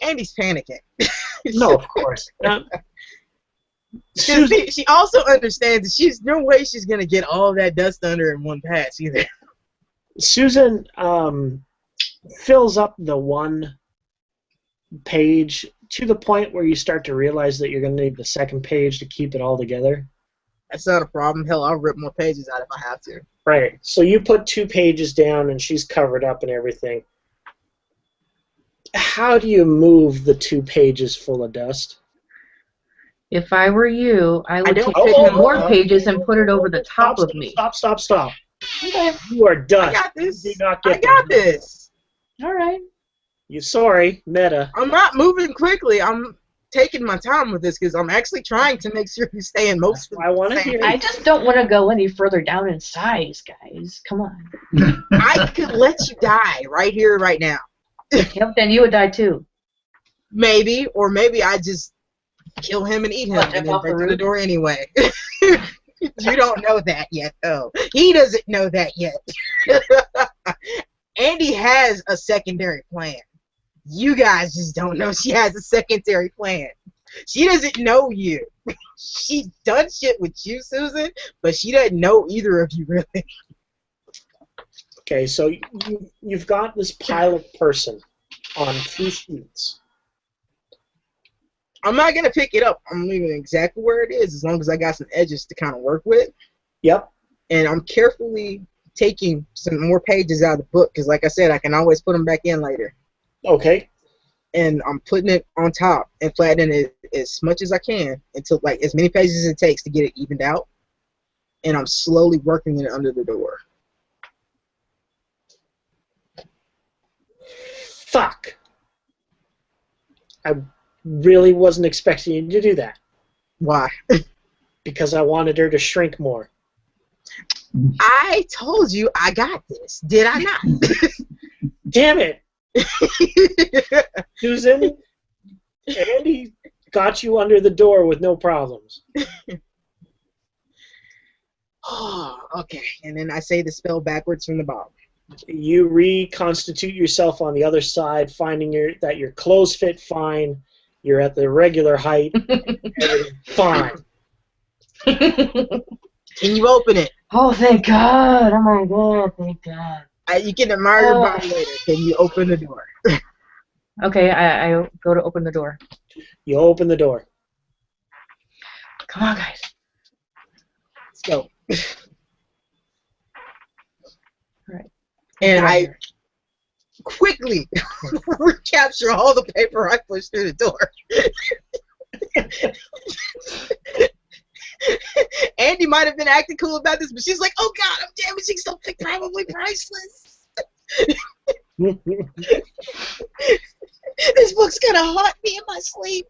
Andy's panicking. No, of course. She also understands that she's no way she's going to get all that dust under in one pass either. Susan fills up the one page to the point where you start to realize that you're going to need the second page to keep it all together. That's not a problem. Hell, I'll rip more pages out if I have to. Right. So you put 2 pages down and she's covered up and everything. How do you move the 2 pages full of dust? If I were you, I would take more pages and put it over the top of me. Stop. Okay. You are dust. I got this. You do not get I got this. All right. You sorry, meta. I'm not moving quickly. I'm taking my time with this because I'm actually trying to make sure you stay in most of the I want to hear. I just don't want to go any further down in size, guys. Come on. I could let you die right here, right now. Yep, then you would die too. Maybe, or maybe I just kill him and eat him What, and jump then off break the through the roof? door anyway. You don't know that yet, though. He doesn't know that yet. Andy has a secondary plan. You guys just don't know she has a secondary plan. She doesn't know you. She's done shit with you, Susan, but she doesn't know either of you, really. Okay, so you've got this pile of person on 2 sheets. I'm not going to pick it up. I'm leaving it exactly where it is as long as I got some edges to kind of work with. Yep. And I'm carefully taking some more pages out of the book because, like I said, I can always put them back in later. Okay. And I'm putting it on top and flattening it as much as I can until, like, as many pages as it takes to get it evened out. And I'm slowly working it under the door. Fuck. I really wasn't expecting you to do that. Why? Because I wanted her to shrink more. I told you I got this. Did I not? Damn it! Susan, Andy got you under the door with no problems. Oh, okay. And then I say the spell backwards from the bottom. You reconstitute yourself on the other side, finding that your clothes fit fine, you're at the regular height, everything's fine. Can you open it? Oh, thank God. Oh, my God. Thank God. You can admire your body later. Can you open the door? Okay, I go to open the door. You open the door. Come on, guys. Let's go. Right. And I quickly recapture all the paper I pushed through the door. Andy might have been acting cool about this, but she's like, oh God, I'm damaging something probably priceless. This book's gonna haunt me in my sleep.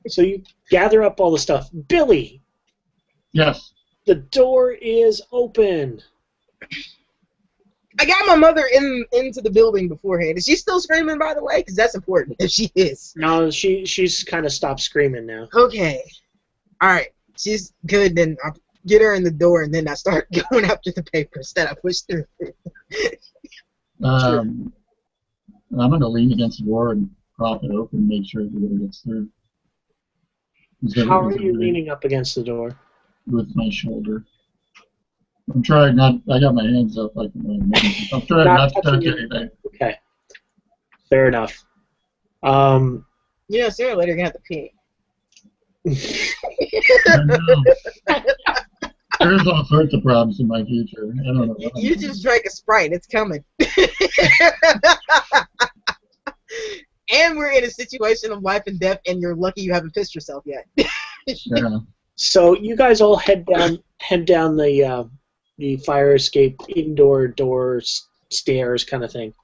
So you gather up all the stuff. Billy! Yes. The door is open. I got my mother into the building beforehand. Is she still screaming, by the way? Because that's important, if she is. No, she's kind of stopped screaming now. Okay. Alright. She's good, then I'll get her in the door, and then I start going after the papers that I pushed through. I'm going to lean against the door and prop it open and make sure everybody gets through. How are you leaning up against the door? With my shoulder. I'm trying not. I got my hands up like I'm trying not to touch anything. Okay. Fair enough. You know, sooner or later you're going to have to pee. There's all sorts of problems in my future. I don't know. You just drank a Sprite. It's coming. And we're in a situation of life and death, and you're lucky you haven't pissed yourself yet. Yeah. So you guys all head down the fire escape indoor doors, stairs kind of thing.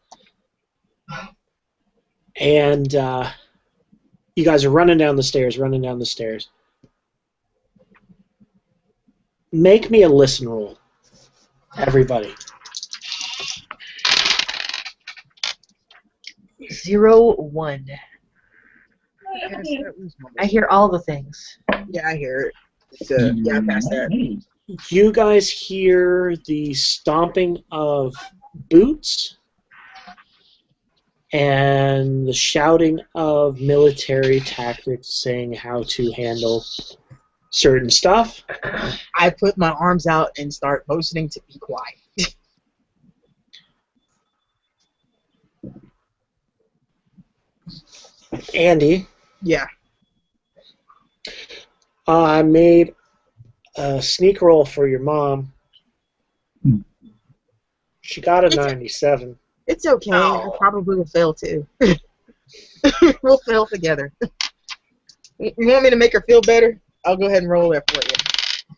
And you guys are running down the stairs. Make me a listen roll, everybody. 0, 1. I hear all the things. Yeah, I hear it. Yeah, I passed that. You guys hear the stomping of boots and the shouting of military tactics saying how to handle certain stuff. I put my arms out and start motioning to be quiet. Andy, Yeah. I made a sneak roll for your mom. She got a 97. It's okay. I probably will fail too. We'll fail together. You want me to make her feel better? I'll go ahead and roll that for you.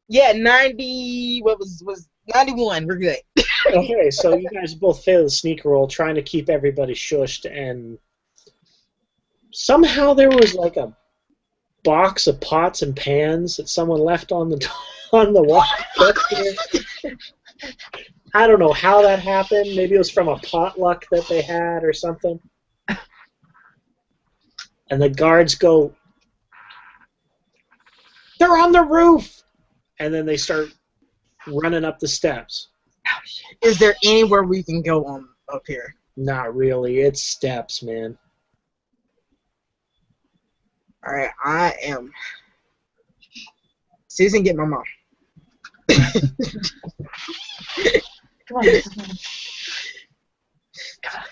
Yeah, 90. What was 91? We're good. Okay, so you guys both failed the sneak roll, trying to keep everybody shushed, and somehow there was like a box of pots and pans that someone left on the wall. I don't know how that happened. Maybe it was from a potluck that they had or something. And the guards go, "They're on the roof!" And then they start running up the steps. Is there anywhere we can go on up here? Not really. It's steps, man. All right, I am. Susan, get my mom. Come on, Mrs. Mom. Come on.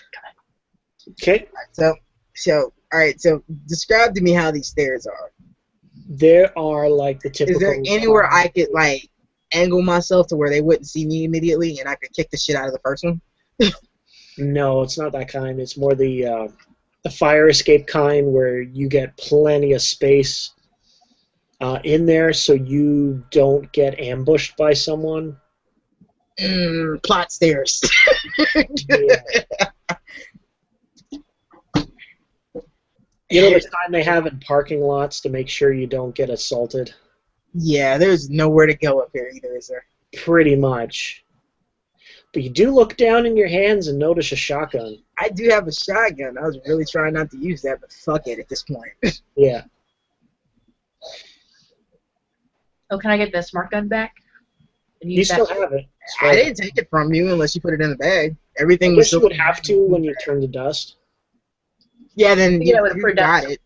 Okay. So, all right. So, describe to me how these stairs are. There are like the typical. Is there anywhere I could like angle myself to where they wouldn't see me immediately, and I could kick the shit out of the first one? No, it's not that kind. It's more the fire escape kind where you get plenty of space in there so you don't get ambushed by someone. Plot stairs. Yeah. You know the kind they have in parking lots to make sure you don't get assaulted? Yeah, there's nowhere to go up here either, is there? Pretty much. But you do look down in your hands and notice a shotgun. I do have a shotgun. I was really trying not to use that, but fuck it at this point. Yeah. Oh, can I get the smart gun back? And You use still that? have it. I didn't take it from you unless you put it in the bag. Everything I was guess you still. would have to when you turn to dust. Yeah, then Yeah, you, with a you free got dust. it.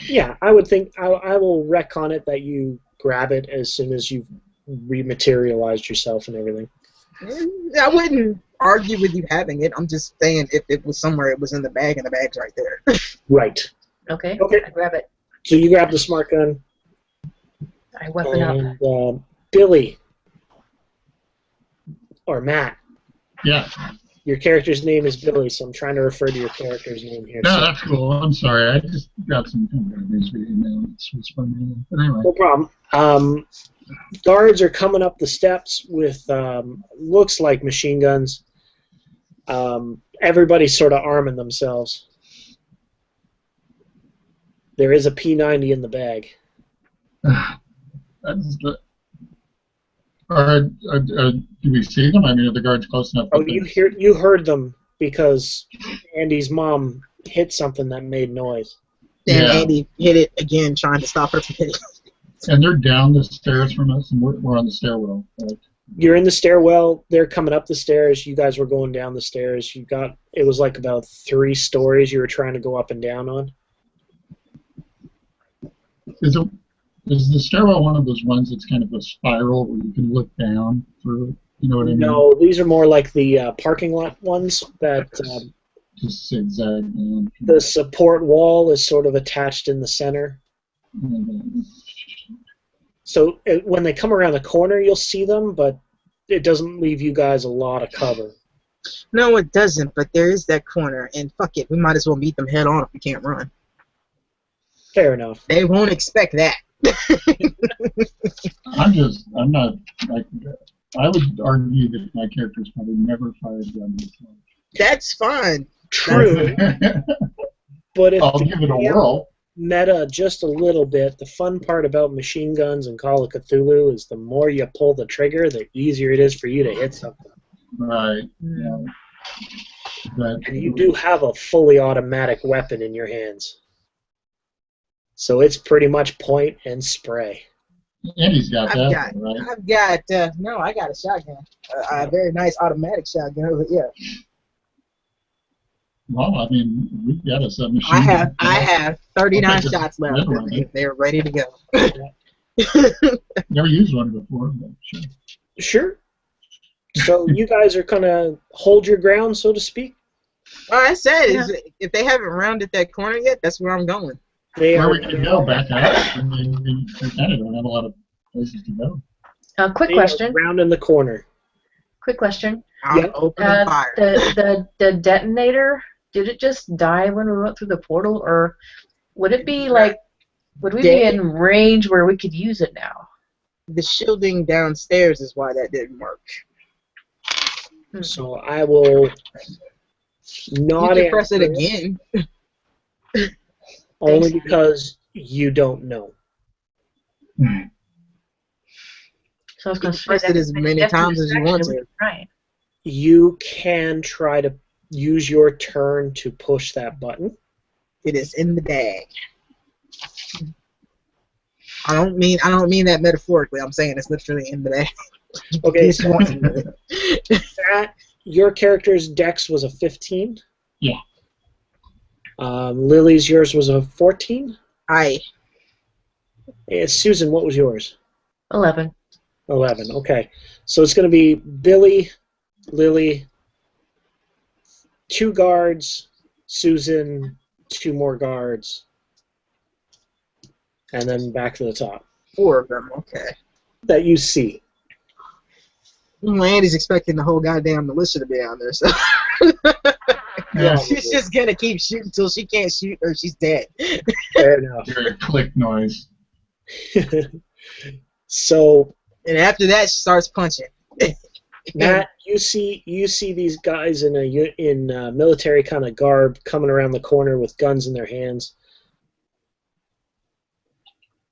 Yeah, I would think I will retcon it that you grab it as soon as you've rematerialized yourself and everything. I wouldn't argue with you having it. I'm just saying if it was somewhere, it was in the bag, and the bag's right there. Right. Okay. Okay. I grab it. So you grab the smart gun. I weapon up. And Billy, or Matt, Yeah. your character's name is Billy, so I'm trying to refer to your character's name here. No, So, that's cool. I'm sorry. I just got some news video now. It's funny. But anyway. no problem. Guards are coming up the steps with looks like machine guns. Everybody's sort of arming themselves. There is a P90 in the bag. That's the, do we see them? I mean, are the guards close enough? Oh, you heard them because Andy's mom hit something that made noise. Then Yeah. Andy hit it again, trying to stop her from hitting. And they're down the stairs from us, and we're on the stairwell. Right? You're in the stairwell. They're coming up the stairs. You guys were going down the stairs. It was like about 3 stories you were trying to go up and down on. Is the stairwell one of those ones that's kind of a spiral where you can look down through? You know what I mean? No, these are more like the parking lot ones that Just zigzag down. the support wall is sort of attached in the center. So when they come around the corner, you'll see them, but it doesn't leave you guys a lot of cover. No, it doesn't, but there is that corner, and fuck it, we might as well meet them head on if we can't run. Fair enough. They won't expect that. I'm not, like, I would argue that my character's probably never fired a gun before. That's fine. True, but if I'll give it a whirl. meta just a little bit, the fun part about machine guns and Call of Cthulhu is the more you pull the trigger, the easier it is for you to hit something. Right. Yeah. But, And you do have a fully automatic weapon in your hands. So it's pretty much point and spray. Andy's got I've that got, one, right? no, I got a shotgun. A very nice automatic shotgun, but yeah. Well, I mean, we've got a submachine. I have 39 I'll take a shots left. good one, If they're ready to go. Never used one before, but sure. Sure. So you guys are gonna hold your ground, so to speak. All I said Yeah. is, if they haven't rounded that corner yet, that's where I'm going. They Where are we can go back out. I mean, we kind of don't have a lot of places to go. Quick they question. are rounding the corner. Quick question. I'm Yep. opening fire. The detonator, did it just die when we went through the portal, or would it be like, would we be in range where we could use it now? The shielding downstairs is why that didn't work. So I will You not can press it answer again. only because you don't know. So I was You going can to say press it as many times as you want to. Right. You can try to use your turn to push that button. It is in the bag. I don't mean that metaphorically. I'm saying it's literally in the bag. Okay, If you want to. that your character's dex was a 15. Yeah. Lily's, yours was a 14. Aye. Susan, what was yours? 11. 11. Okay, so it's going to be Billy, Lily, 2 guards, Susan, 2 more guards, and then back to the top 4 of them. Okay. that you see. Andy's expecting the whole goddamn militia to be on there, so Yeah. she's just gonna keep shooting till she can't shoot or she's dead. Fair enough. Hear a click noise. So, And after that, she starts punching. Matt, you see these guys in military kind of garb coming around the corner with guns in their hands.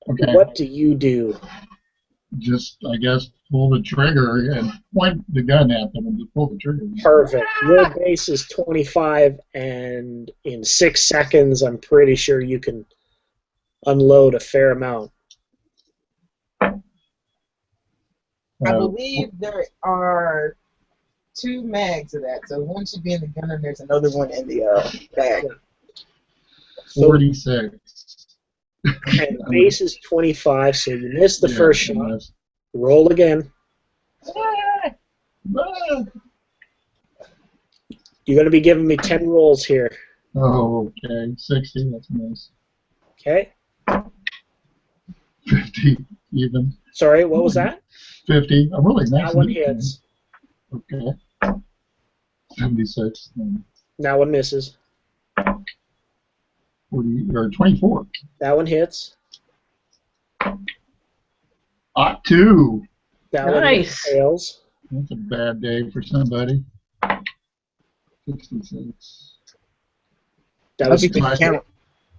Okay. What do you do? Just, I guess, pull the trigger and point the gun at them and just pull the trigger. Perfect. Your base is 25, and in 6 seconds, I'm pretty sure you can unload a fair amount. I believe there are 2 mags of that, so one should be in the gun and there's another one in the bag. 46. And the base is 25, so you missed the first shot. Yes. Roll again. You're going to be giving me 10 rolls here. Oh, okay. 60, that's nice. Okay? 50, even. Sorry, what was that? 50. I'm really nice. That one hits. Okay. 76. That one misses. 40, or 24. That one hits. 2. That Nice. one fails. That's a bad day for somebody. 66. That was Hope you can count.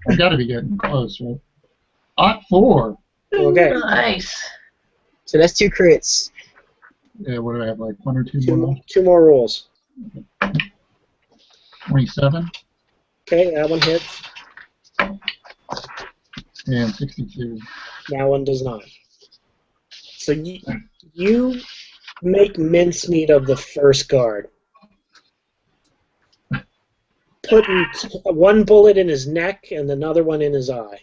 I gotta be getting close, right? 4. okay. Nice. So that's 2 crits. Yeah, what do I have, like 1 or 2 more? 2 more rolls. 27 Okay, that one hits. and 62. That one does not. So you make mincemeat of the first guard. Putting one bullet in his neck and another one in his eye.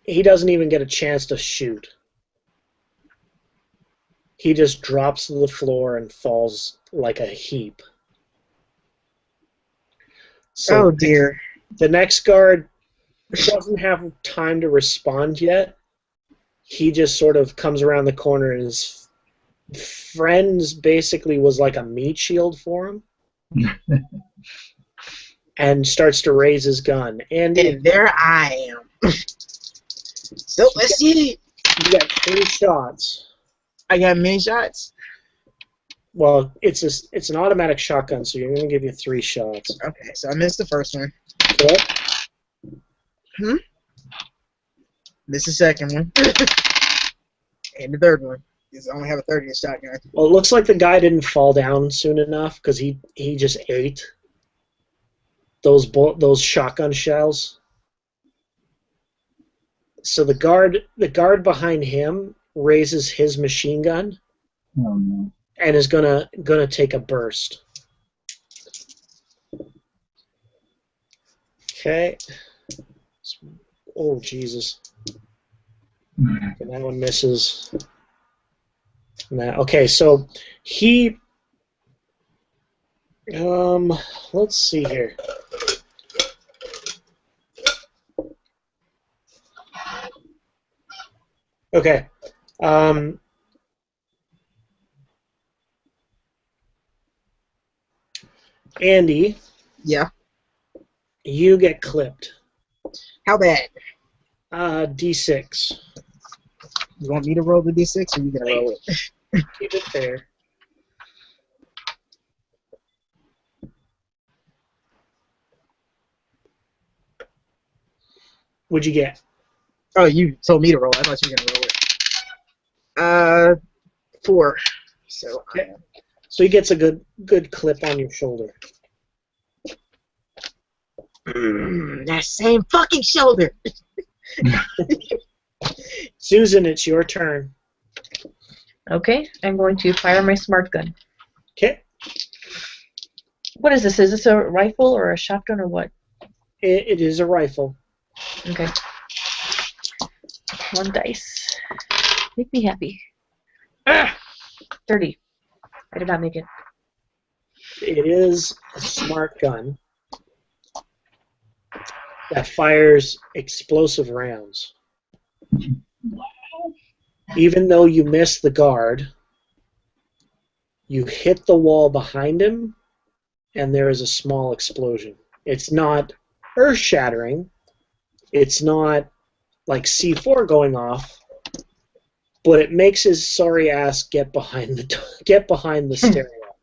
He doesn't even get a chance to shoot. He just drops to the floor and falls like a heap. So Oh dear. the next guard doesn't have time to respond yet. He just sort of comes around the corner, and his friends basically was like a meat shield for him. And starts to raise his gun. And there I am. So let's see. You got 3 shots. I got many shots. Well, it's an automatic shotgun, so you're going to give you 3 shots. Okay, so I missed the first one. Correct? Missed the second one. And the third one. Because I only have a 30 shotgun. Well, it looks like the guy didn't fall down soon enough because he just ate those shotgun shells. So the guard behind him raises his machine gun Oh no. and is gonna take a burst. Okay. Oh Jesus. And that one misses. Okay, so he let's see here. Okay. Andy, Yeah. you get clipped. How bad? D6. You want me to roll the d6 or you gonna roll it? Keep it fair. What'd you get? Oh, you told me to roll. I thought you were gonna roll it. 4. So Okay. So he gets a good clip on your shoulder. that same fucking shoulder. Susan, it's your turn. Okay, I'm going to fire my smart gun. Okay. What is this? Is this a rifle or a shotgun or what? It is a rifle. Okay. 1 dice. Make me happy. 30. I did not make it. It is a smart gun that fires explosive rounds. Even though you miss the guard, you hit the wall behind him, and there is a small explosion. It's not earth-shattering. It's not like C4 going off, but it makes his sorry ass get behind the stairwell.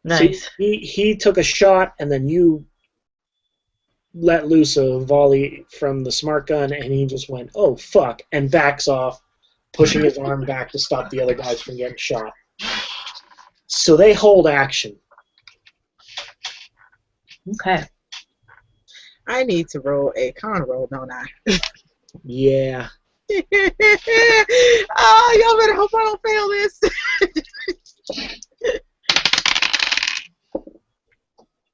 Nice. So he took a shot, and then you let loose a volley from the smart gun, and he just went, "Oh fuck," and backs off, pushing his arm back to stop the other guys from getting shot. So they hold action. Okay. I need to roll a con roll, don't I? Yeah. Oh, y'all better hope I don't fail this.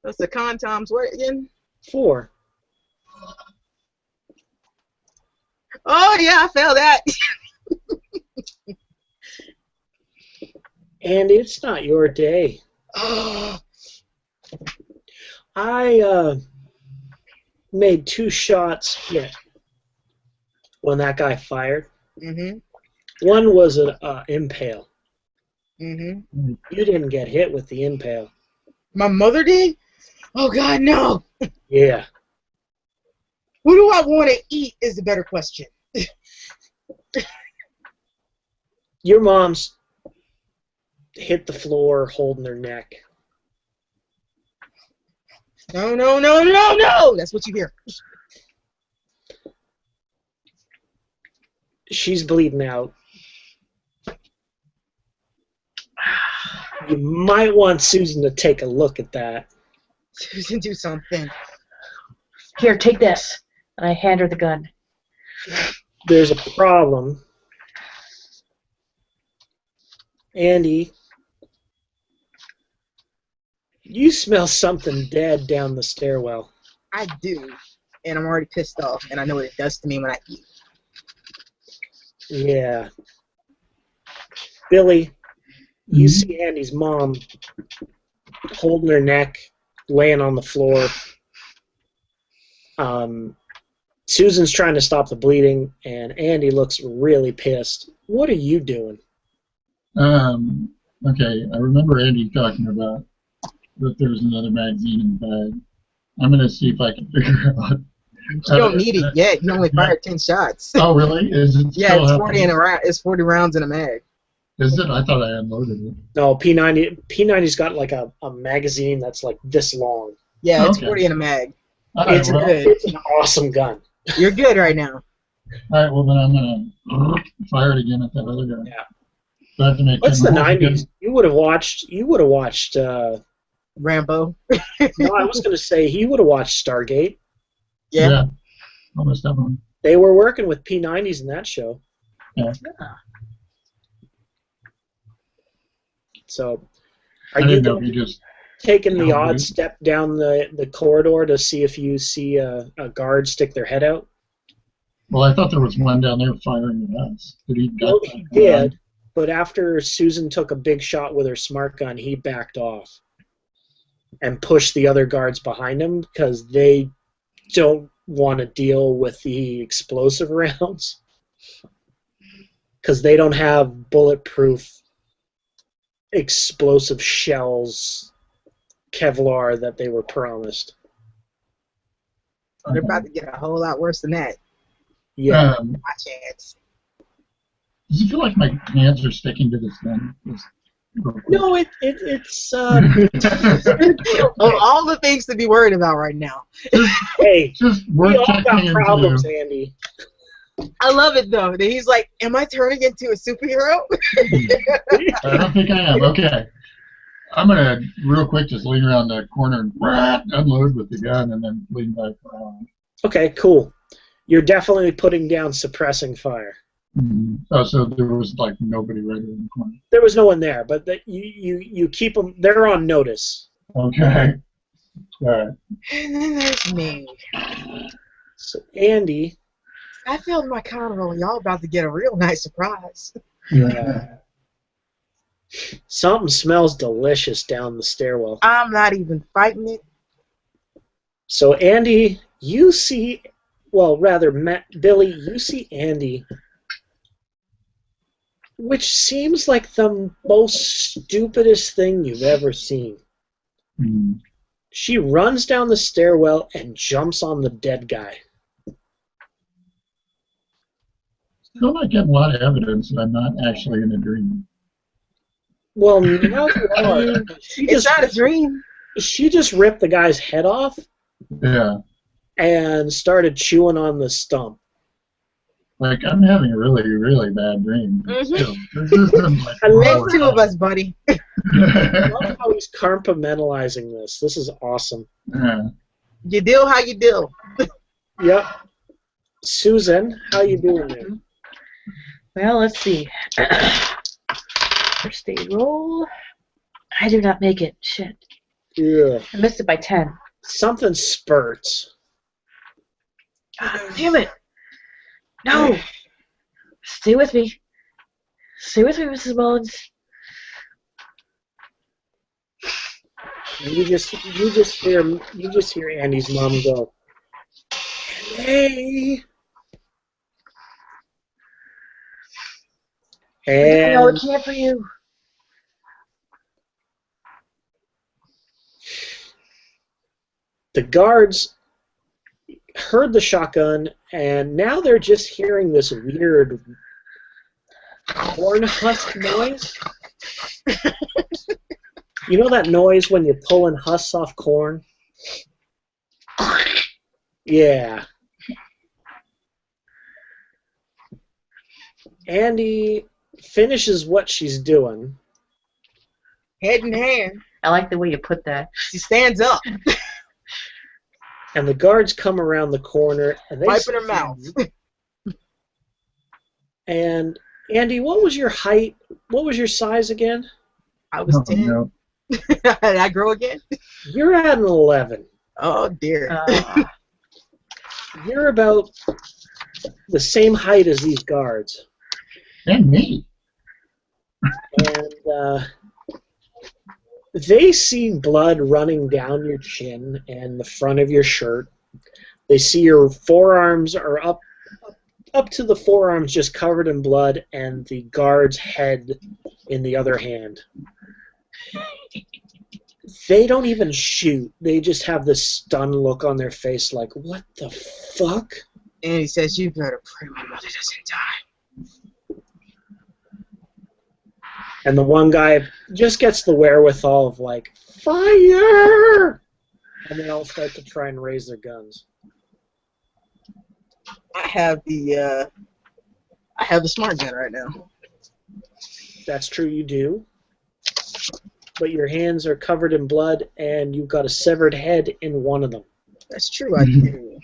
That's the con times what again? 4. Oh yeah, I failed that. And it's not your day. Oh, I made 2 shots hit when that guy fired. mhm, One was an impale. mhm. You didn't get hit with the impale. My mother did. Oh God, no. Yeah. Who do I want to eat is the better question. Your mom's hit the floor holding her neck. No, no, no, no, no. That's what you hear. She's bleeding out. You might want Susan to take a look at that. Susan, do something. Here, take this. And I hand her the gun. There's a problem. Andy, you smell something dead down the stairwell. I do, and I'm already pissed off, and I know what it does to me when I eat. Yeah. Billy, you see Andy's mom holding her neck, laying on the floor. Susan's trying to stop the bleeding, and Andy looks really pissed. What are you doing? Okay, I remember Andy talking about that there's another magazine in the bag. I'm going to see if I can figure out. You don't need it yet. You only fired 10 shots. Oh, really? Is it Yeah, still it's happening? 40 in a round. It's 40 rounds in a mag. Is it? I thought I unloaded it. No, P90's got like a magazine that's like this long. Yeah, it's Okay. 40 in a mag. All right, It's, well, it's an awesome gun. You're good right now. all right, well then I'm going to fire it again at that other guy. Yeah. So I have to make What's 10 the rolls again. 90s? You would have watched. Rambo. No, I was going to say he would have watched Stargate. Yeah. Almost definitely. They were working with P90s in that show. Yeah. So, I are you didn't know going if to you be just. taking the Oh, odd dude. step down the corridor to see if you see a guard stick their head out? Well, I thought there was one down there firing at us. Did he Well, got he back around? did, but after Susan took a big shot with her smart gun, he backed off and pushed the other guards behind him because they don't want to deal with the explosive rounds because they don't have bulletproof explosive shells, Kevlar that they were promised. Oh, they're about to get a whole lot worse than that. Yeah. My chance. Does it feel like my hands are sticking to this gun? No, it's Of all the things to be worried about right now. hey, just we worth all got checking problems, into. Andy. I love it though. That he's like, am I turning into a superhero? I don't think I am. Okay. I'm going to, real quick, just lean around the corner and unload with the gun and then lean back around. Okay, cool. You're definitely putting down suppressing fire. Mm-hmm. Oh, so there was like nobody right in the corner. There was no one there, but you keep them. They're on notice. Okay. All right. And then there's me. So Andy, I failed my carnival. Y'all about to get a real nice surprise. something smells delicious down the stairwell. I'm not even fighting it. So Andy, you see, well, rather Billy, you see Andy, which seems like the most stupidest thing you've ever seen. Mm-hmm. She runs down the stairwell and jumps on the dead guy. Still not getting a lot of evidence that I'm not actually in a dream. Well, now you are. It's not a dream. She just ripped the guy's head off Yeah. and started chewing on the stump. Like, I'm having a really, really bad dream. Mhm. Still, this is like I love Make two of us, buddy. I love how he's compartmentalizing this. This is awesome. Yeah. You deal how you deal. Yep. Susan, how you doing there? Well, let's see. First aid roll. I do not make it. Shit. Yeah. I missed it by 10. Something spurts. God damn it. No. Stay with me. Stay with me, Mrs. Mullins. And you just hear Andy's mom go, "Hey." No, I And can't for you. the guards heard the shotgun, and now they're just hearing this weird corn husk noise. You know that noise when you're pulling husks off corn? Yeah. Andy finishes what she's doing. Head in hand. I like the way you put that. She stands up. And the guards come around the corner and they Wiping her mouth. And Andy, what was your height? What was your size again? I was 10. No. Did I grow again? You're at an 11. Oh, dear. You're about the same height as these guards. And me. And they see blood running down your chin and the front of your shirt. They see your forearms are up to the forearms just covered in blood, and the guard's head in the other hand. They don't even shoot. They just have this stunned look on their face like, what the fuck? And he says, you better pray my mother doesn't die. And the one guy just gets the wherewithal of like, fire! And they all start to try and raise their guns. I have the smart gun right now. That's true, you do. But your hands are covered in blood, and you've got a severed head in one of them. That's true, I do.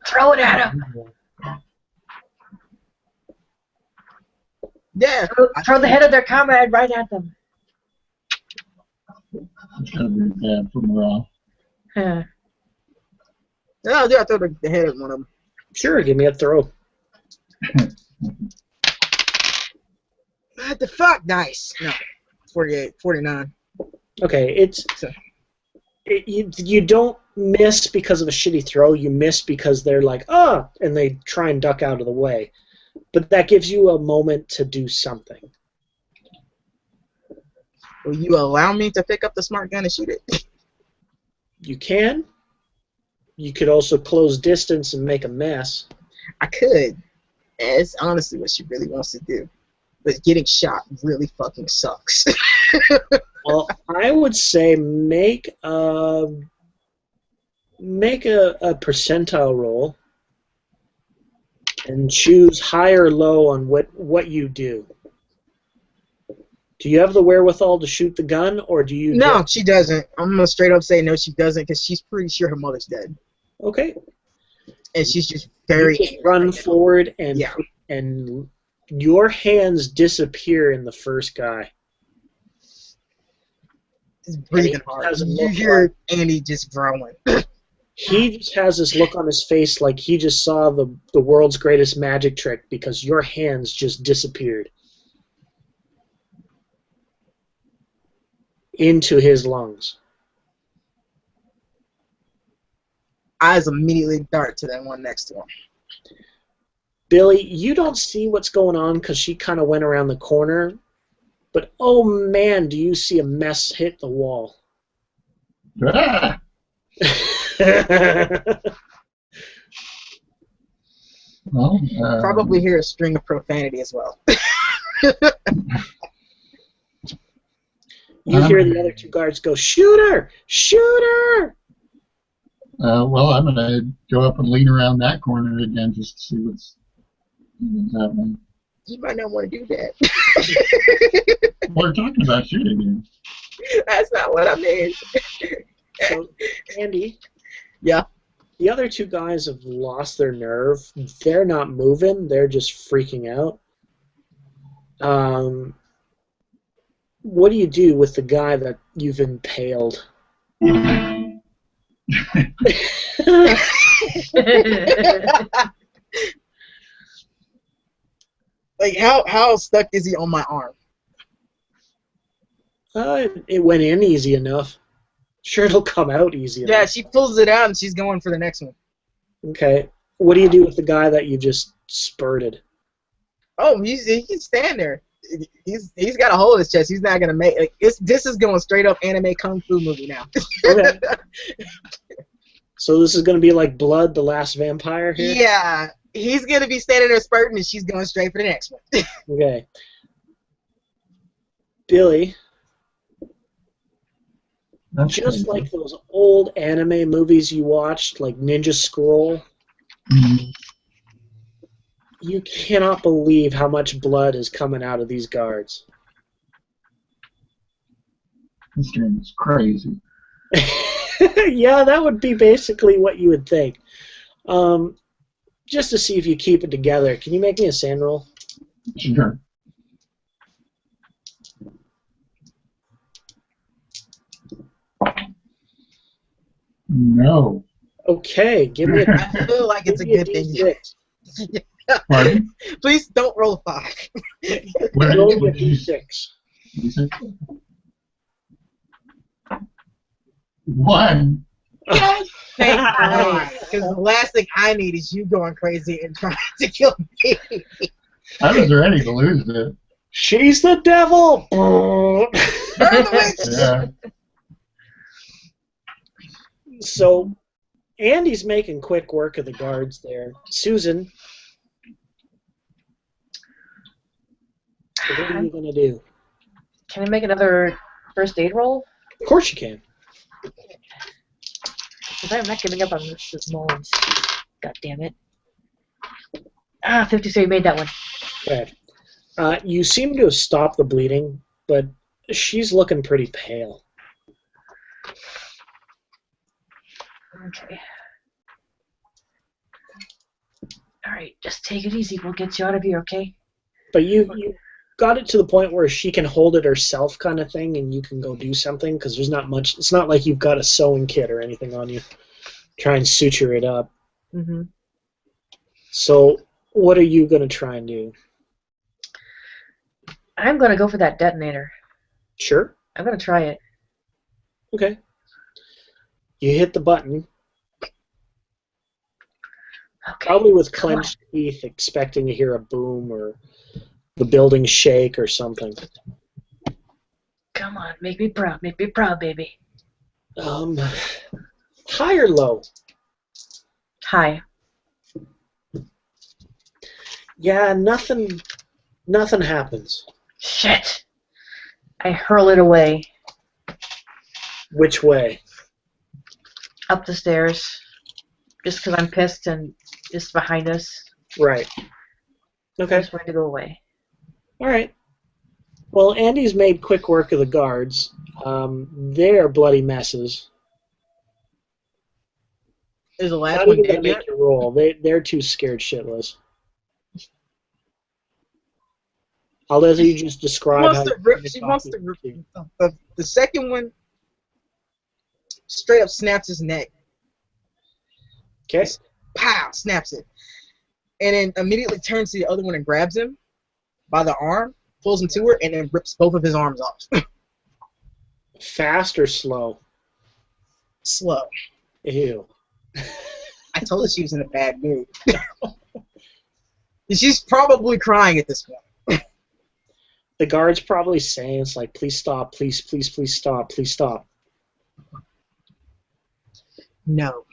Throw it at him. Yeah. Throw the head of their comrade right at them. It's gonna be bad for morale. Huh. No, yeah, I throw the head at one of them. Sure, give me a throw. What the fuck? Nice. No. 48, 49. Okay, you don't miss because of a shitty throw. You miss because they're like, ah, and they try and duck out of the way. But that gives you a moment to do something. Will you allow me to pick up the smart gun and shoot it? You can. You could also close distance and make a mess. I could. It's honestly what she really wants to do. But getting shot really fucking sucks. Well, I would say make a percentile roll and choose high or low on what you do. Do you have the wherewithal to shoot the gun, or do you? No, she doesn't. I'm gonna straight up say no, she doesn't, because she's pretty sure her mother's dead, Okay. and she's just very. You just run forward and Yeah. and your hands disappear in the first guy. It's breathing And he hard. doesn't You look hear Andy just growling. He just has this look on his face like he just saw the world's greatest magic trick because your hands just disappeared into his lungs. Eyes immediately dart to that one next to him. Billy, you don't see what's going on because she kind of went around the corner, but oh man, do you see a mess hit the wall. Ah! Well, Probably hear a string of profanity as well. You hear the other two guards go, "Shoot her! Shoot her!" Well, I'm gonna go up and lean around that corner again just to see what's happening. You might not want to do that. Well, we're talking about shooting here. That's not what I mean. So, Andy, Yeah. the other two guys have lost their nerve. They're not moving. They're just freaking out. What do you do with the guy that you've impaled? Like how stuck is he on my arm? It went in easy enough. Sure, it'll come out easy enough. Yeah, she pulls it out and she's going for the next one. Okay. What do you do with the guy that you just spurted? Oh, he can stand there. He's got a hole in his chest. He's not gonna make. Like, this is going straight up anime kung fu movie now. Okay. So this is going to be like Blood, the Last Vampire here? Yeah, he's gonna be standing there spurting, and she's going straight for the next one. Okay. Billy, That's just crazy. like those old anime movies you watched, like Ninja Scroll, Mhm. you cannot believe how much blood is coming out of these guards. This game is crazy. Yeah, that would be basically what you would think. Just to see if you keep it together, can you make me a sand roll? Sure. No. Okay, give me a, I feel like it's a give good me a thing. D6. Pardon? Please don't roll a 5. What Roll what a did you D6. say? 1. Thank God. Because the last thing I need is you going crazy and trying to kill me. I was ready to lose it. She's the devil! Burn the witch! Yeah. So, Andy's making quick work of the guards there. Susan, what are you going to do? Can I make another first aid roll? Of course you can. Because I'm not giving up on this Mullins. God damn it. 53, you made that one. Okay. You seem to have stopped the bleeding, but she's looking pretty pale. Okay. All right, just take it easy. We'll get you out of here, okay? But you got it to the point where she can hold it herself, kind of thing, and you can go do something because there's not much. It's not like you've got a sewing kit or anything on you. Try and suture it up. Mm-hmm. So, what are you gonna try and do? I'm gonna go for that detonator. Sure. I'm gonna try it. Okay. You hit the button, Okay. probably with Come on. clenched teeth, expecting to hear a boom or the building shake or something. Come on, make me proud, baby. High or low? Hi. Yeah, nothing happens. Shit. I hurl it away. Which way? Up the stairs. Just because I'm pissed and it's behind us. Right. I Okay. just wanted to go away. All right. Well, Andy's made quick work of the guards. They're bloody messes. Is the last Not one even gonna dead yet? make you roll. They're too scared shitless. I'll let you just She describe wants how to you're rip. gonna She talk wants to to rip. you. The second one straight up snaps his neck. Okay. Pow! Snaps it, and then immediately turns to the other one and grabs him by the arm, pulls him to her, and then rips both of his arms off. Fast or slow? Slow. Ew. I told her she was in a bad mood. She's probably crying at this point. The guard's probably saying, it's like, please stop, please stop, please stop. No.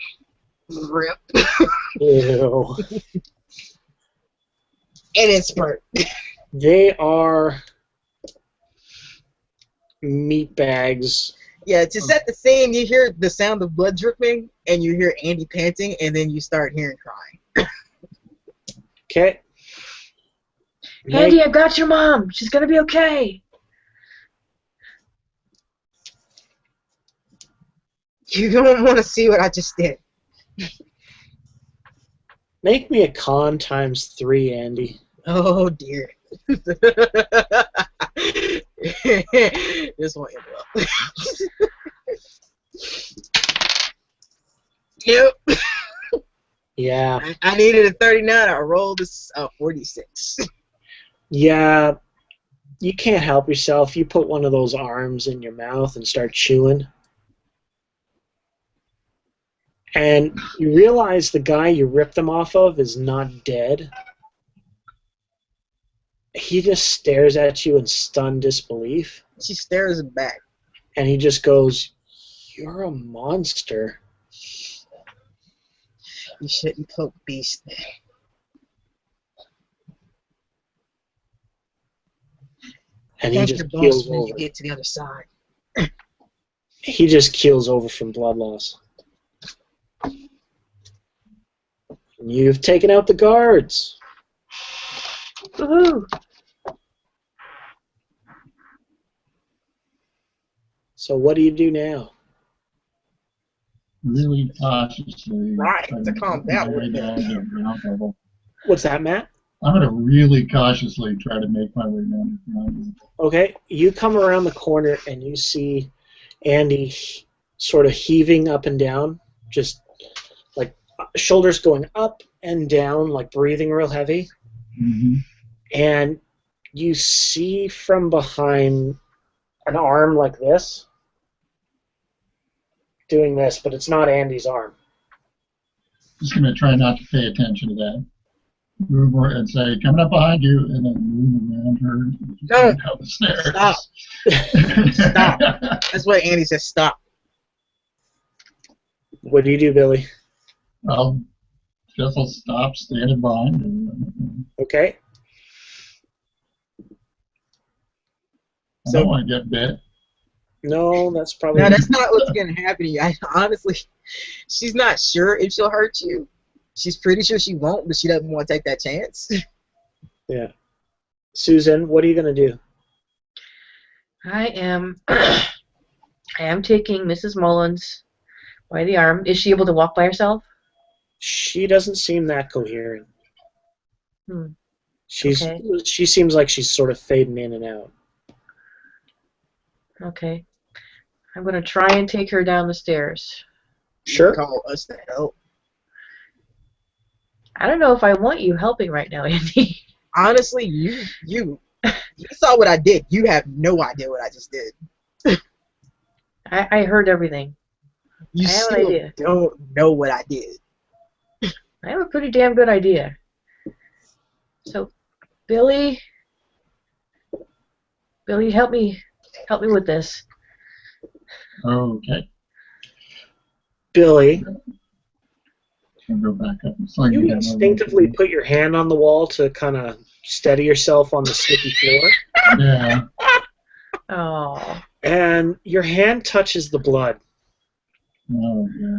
Rip. Ew. And it's spurt. They are meat bags. Yeah, to set the scene, you hear the sound of blood dripping, and you hear Andy panting, and then you start hearing crying. Okay. Andy, I've got your mom. She's gonna be okay. You don't want to see what I just did. Make me a con ×3, Andy. Oh dear. This won't end well. Nope. Yeah. I needed a 39. I rolled a 46. Yeah. You can't help yourself. You put one of those arms in your mouth and start chewing. And you realize the guy you ripped them off of is not dead. He just stares at you in stunned disbelief. She stares back. And he just goes, "You're a monster." You shouldn't poke beast. And he Thank just your boss keels when you over. get to the other side. He just keels over from blood loss. You've taken out the guards. Woohoo! So what do you do now? Really cautiously. Right, try to calm down a make my way little bit. down to ground level. What's that, Matt? I'm going to really cautiously try to make my way down to ground level. Okay, you come around the corner and you see Andy sort of heaving up and down, just like shoulders going up and down, like breathing real heavy. Mm-hmm. And you see from behind an arm like this doing this, but it's not Andy's arm. Just going to try not to pay attention to that. Move over and say, coming up behind you, and then move around her No. down the stairs. Stop. Stop. That's what Andy says. Stop. What do you do, Billy? I'll stop standing behind her. Okay. I don't want to get bit. No, that's probably... No, that's not what's going to happen to you. Honestly, she's not sure if she'll hurt you. She's pretty sure she won't, but she doesn't want to take that chance. Yeah. Susan, what are you going to do? I am taking Mrs. Mullins by the arm. Is she able to walk by herself? She doesn't seem that coherent. Okay. She seems like she's sort of fading in and out. Okay. I'm going to try and take her down the stairs. Sure. Call us to help. I don't know if I want you helping right now, Andy. Honestly, you saw what I did. You have no idea what I just did. I heard everything. You I have an still idea. don't know what I did. I have a pretty damn good idea. So, Billy, help me with this. Okay. Billy, I'll go back up and sling you it down instinctively over. put your hand on the wall to kind of steady yourself on the sticky floor, Yeah. Oh, and your hand touches the blood, Oh, yeah.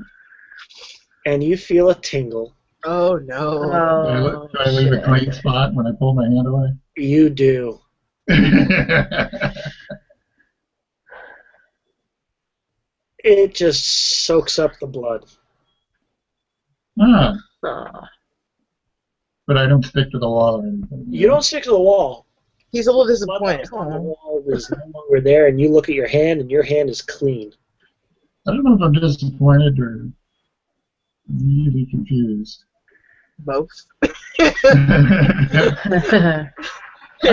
and you feel a tingle. Oh no. Do I leave a shit. clean spot when I pull my hand away? You do. It just soaks up the blood. Ah, Oh. but I don't stick to the wall or anything. You don't stick to the wall. He's a little The disappointed. blood on the wall is no longer there, and you look at your hand, and your hand is clean. I don't know if I'm disappointed or really confused. Both. I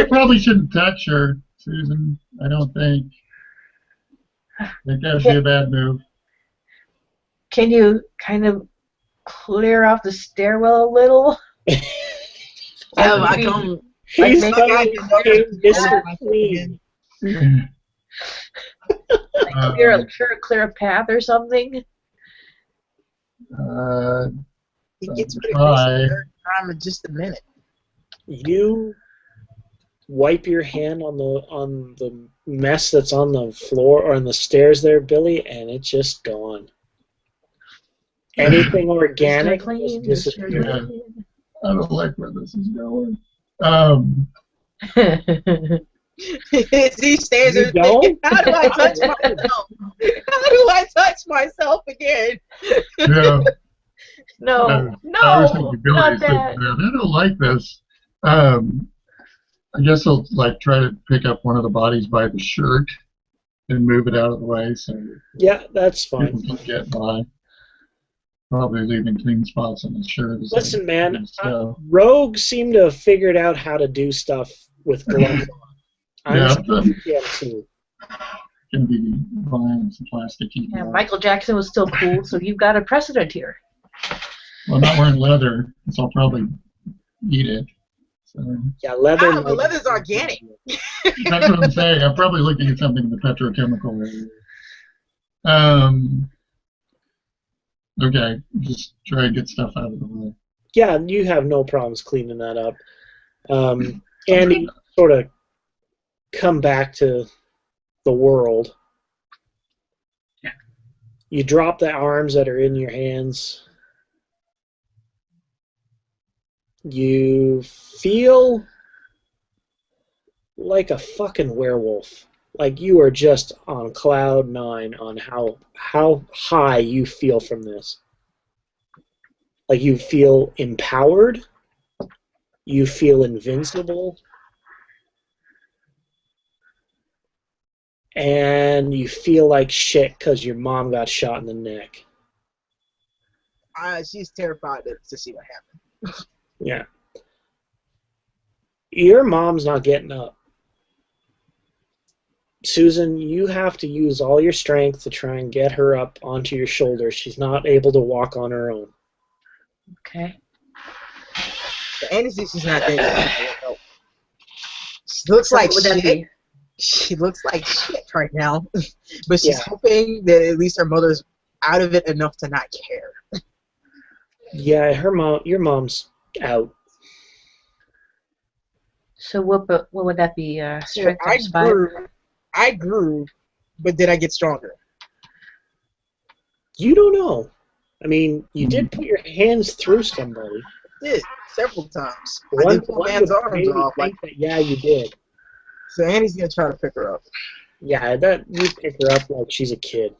probably shouldn't touch her, Susan. I don't think. I think that would be a bad move. Can you kind of clear off the stairwell a little? I come. He's maybe coming in Mr. Clean. Clear a path or something? He gets rid of Try. this third time in just a minute. You wipe your hand on the mess that's on the floor or on the stairs there, Billy, and it's just gone. Anything organic Mr. Clean, just Mr. disappeared. Clean. I don't like where this is going. He stands You there don't? thinking, how do I touch myself? How do I touch myself again? Yeah. No, I was no, thinking Billy not said, that. "Man, I don't like this." I guess I'll like try to pick up one of the bodies by the shirt and move it out of the way so Yeah, that's people fine. can get by. Probably leaving clean spots on the shirt. Listen, man, So, rogues seem to have figured out how to do stuff with gloves on. yeah, I'm sure you can too. gonna be buying some plastic. Yeah, Michael Jackson was still cool, so you've got a precedent here. Well, I'm not wearing leather, so I'll probably eat it. So Yeah, leather. Ah, but leather's organic. that's what I'm saying. I'm probably looking at something in the petrochemical area. Okay, just try and get stuff out of the way. Yeah, you have no problems cleaning that up. And you sort of come back to the world. You drop the arms that are in your hands. You feel like a fucking werewolf. Like you are just on cloud 9 on how high you feel from this. Like you feel empowered. You feel invincible. And you feel like shit because your mom got shot in the neck. She's terrified to see what happened. Yeah. Your mom's not getting up. Susan, you have to use all your strength to try and get her up onto your shoulders. She's not able to walk on her own. Okay. The anesthesia's not there. She looks So like what would that shit. be? She looks like shit right now. But she's Yeah. hoping that at least her mother's out of it enough to not care. Yeah, your mom's out. So what would that be? Strength times 5? I grew, but did I get stronger? You don't know. I mean, you did put your hands through somebody. I did several times. I did pull man's would arms maybe off. Like, think that, yeah, you did. so Annie's gonna try to pick her up. Yeah, that you pick her up like she's a kid.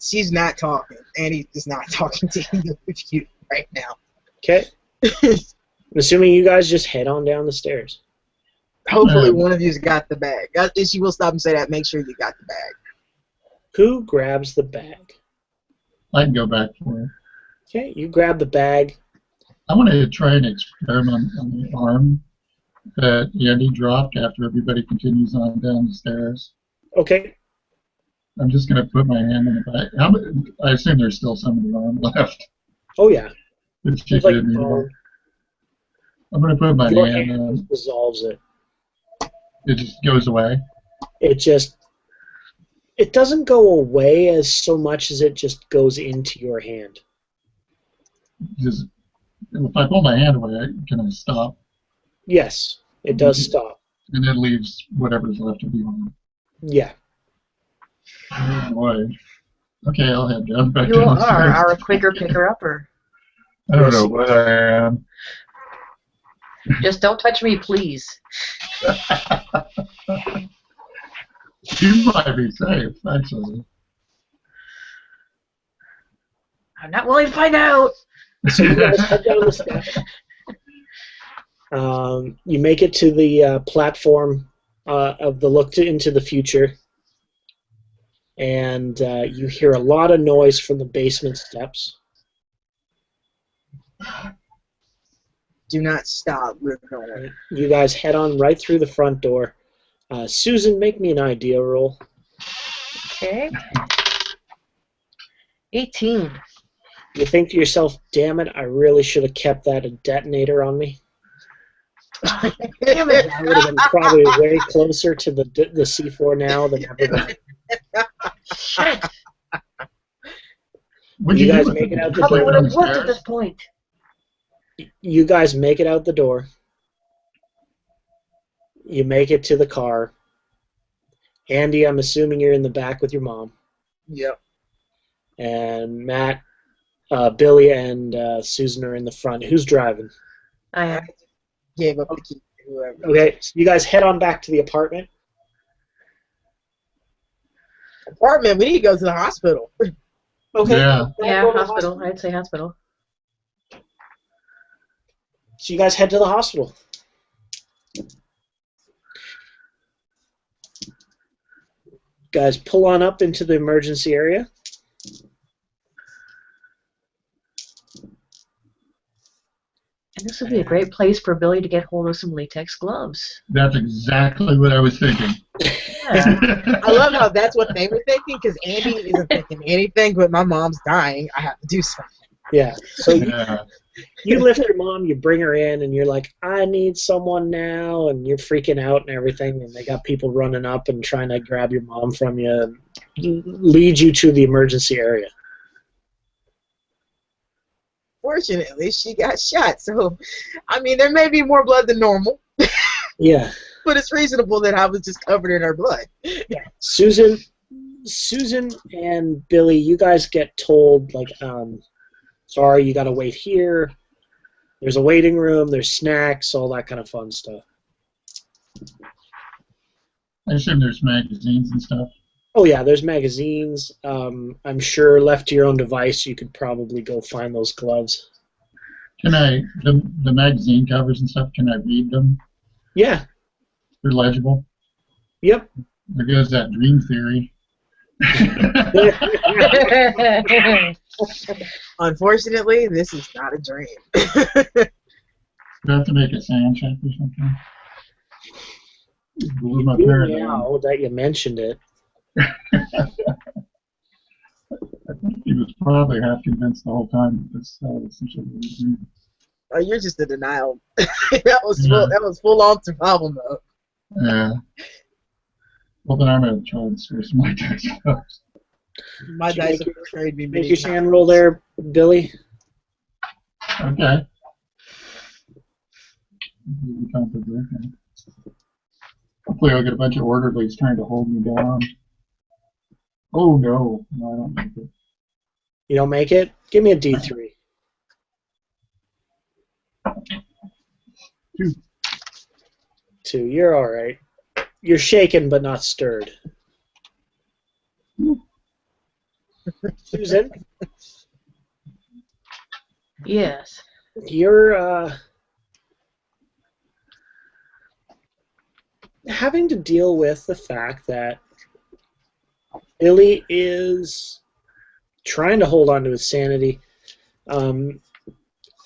She's not talking. Andy is not talking to either of you right now. Okay. I'm assuming you guys just head on down the stairs. Hopefully one of you's got the bag. If she will stop and say that, make sure you got the bag. Who grabs the bag? I can go back for it. Okay, you grab the bag. I want to try an experiment on the arm that Andy dropped after everybody continues on down the stairs. Okay. I'm just going to put my hand in the back. I assume there's still some of the arm left. Oh, yeah. If she It's like did anymore. bone. I'm going to put my Your hand hand in. dissolves it. It just goes away. It doesn't go away as so much as it just goes into your hand. Just, if I pull my hand away, can I stop? Yes, it does stop. And it leaves whatever's left of the arm. Yeah. Oh boy. Okay, I'll head down back You down the are stairs. our quicker picker-upper. I don't know what I am. Just don't touch me, please. You might be safe, actually. I'm not willing to find out. So you guys head down the steps. You make it to the platform of the look into the future, and you hear a lot of noise from the basement steps. Do not stop. We're going. You guys head on right through the front door. Susan, make me an idea roll. Okay. 18. You think to yourself, damn it, I really should have kept that detonator on me. Damn it. I would have been probably way closer to the C4 now than ever. Shit. What'd You do guys with make it out the Probably door. would have worked at this point. You guys make it out the door. You make it to the car. Andy, I'm assuming you're in the back with your mom. Yep. And Matt, Billy, and Susan are in the front. Who's driving? I am. Gave up the key to whoever. Okay, so you guys head on back to the apartment. Apartment, we need to go to the hospital. Okay. Yeah. Yeah, Go to the hospital. I'd say hospital. So you guys head to the hospital. Guys, pull on up into the emergency area. And this would be a great place for Billy to get hold of some latex gloves. That's exactly what I was thinking. Yeah. I love how that's what they were thinking, because Andy isn't thinking anything, but my mom's dying. I have to do something. Yeah. So Yeah. you lift your mom, you bring her in, and you're like, I need someone now, and you're freaking out and everything, and they got people running up and trying to grab your mom from you and lead you to the emergency area. Fortunately, she got shot, so, I mean, there may be more blood than normal, Yeah. but it's reasonable that I was just covered in her blood. Susan and Billy, you guys get told, like, sorry, you got to wait here. There's a waiting room, there's snacks, all that kind of fun stuff. I assume there's magazines and stuff. Oh, yeah, there's magazines. I'm sure left to your own device, you could probably go find those gloves. Can I, the magazine covers and stuff, can I read them? Yeah. They're legible. Yep. There goes that dream theory. Unfortunately, this is not a dream. Do I have to make a sound check or something? Blew my You do paradigm. now that you mentioned it. I think he was probably half convinced the whole time that this was some sort of a dream. Oh, you're just in denial. That was full on survival mode. Yeah. Well, then I'm going to try and switch my text first. My Did you dice make have betrayed me Make many your times. sand roll there, Billy. Okay. Okay. Hopefully I'll get a bunch of orderlies trying to hold me down. Oh, no. No, I don't make it. You don't make it? Give me a D3. 2. 2. You're all right. You're shaken but not stirred. Susan, Yes. you're having to deal with the fact that Billy is trying to hold on to his sanity.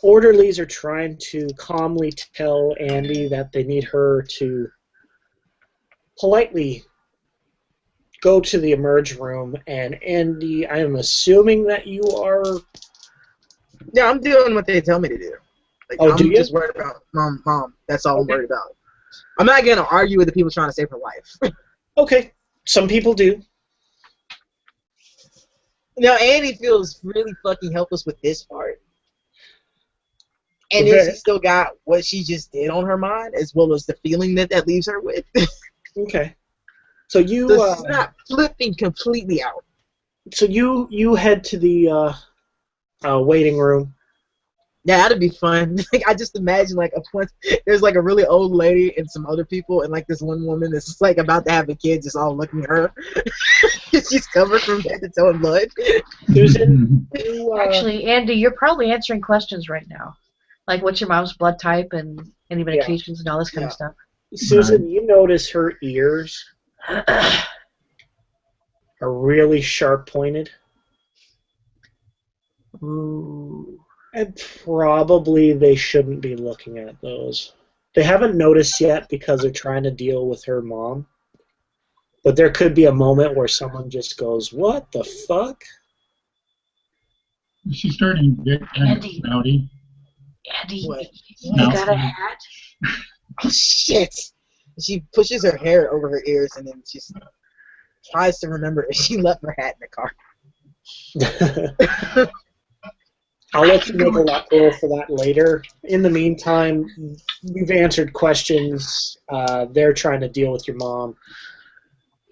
Orderlies are trying to calmly tell Andy that they need her to politely go to the emerge room, and Andy, I am assuming that you are... Yeah, I'm doing what they tell me to do. Like, Oh, do I'm you? just worried about mom. That's all I'm Okay. worried about. I'm not gonna argue with the people trying to save her life. Okay, some people do. Now, Annie feels really fucking helpless with this part. And then Okay. she still got what she just did on her mind, as well as the feeling that leaves her with. Okay. So you So she's not flipping completely out. so you head to the waiting room. Yeah, that'd be fun. Like, I just imagine like there's like a really old lady and some other people, and like this one woman that's just, like about to have a kid, just all looking at her. She's covered from head to toe in blood. Susan, you, Actually, Andy, you're probably answering questions right now. Like, what's your mom's blood type and any medications and all this kind of stuff. Susan, you notice her ears are really sharp pointed. Ooh. And probably they shouldn't be looking at those. They haven't noticed yet because they're trying to deal with her mom. But there could be a moment where someone just goes, "What the fuck?" She's starting to get kind of Andy. snouty. Andy, What? you got a hat? Oh shit! She pushes her hair over her ears and then just tries to remember if she left her hat in the car. I'll let you make a luck roll for that later. In the meantime, you've answered questions. They're trying to deal with your mom.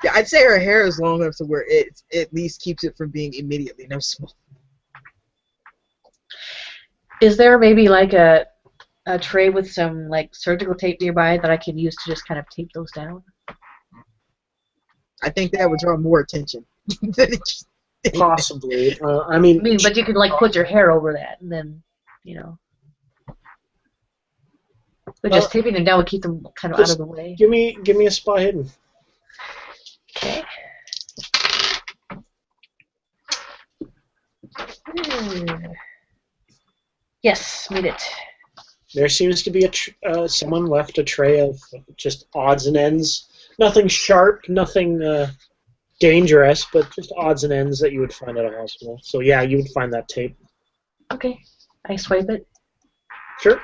Yeah, I'd say her hair is long enough to where it at least keeps it from being immediately noticeable. Is there maybe like a tray with some like surgical tape nearby that I can use to just kind of tape those down? I think that would draw more attention. Possibly. I mean, but you could like put your hair over that, and then, but just taping them down would keep them kind of out of the way. Give me a spot hidden. Okay. Yes, made it. There seems to be someone left a tray of just odds and ends. Nothing sharp, nothing dangerous, but just odds and ends that you would find at a hospital. So yeah, you would find that tape. Okay. I swipe it. Sure.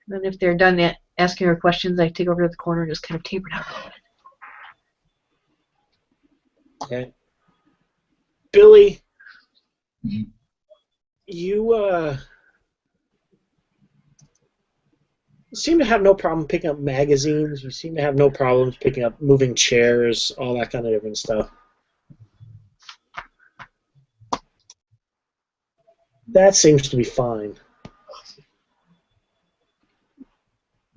And if they're done asking her questions, I take over to the corner and just kind of tape it out a little bit. Okay. Billy, Mhm. you seem to have no problem picking up magazines. You seem to have no problems picking up moving chairs, all that kind of different stuff. That seems to be fine.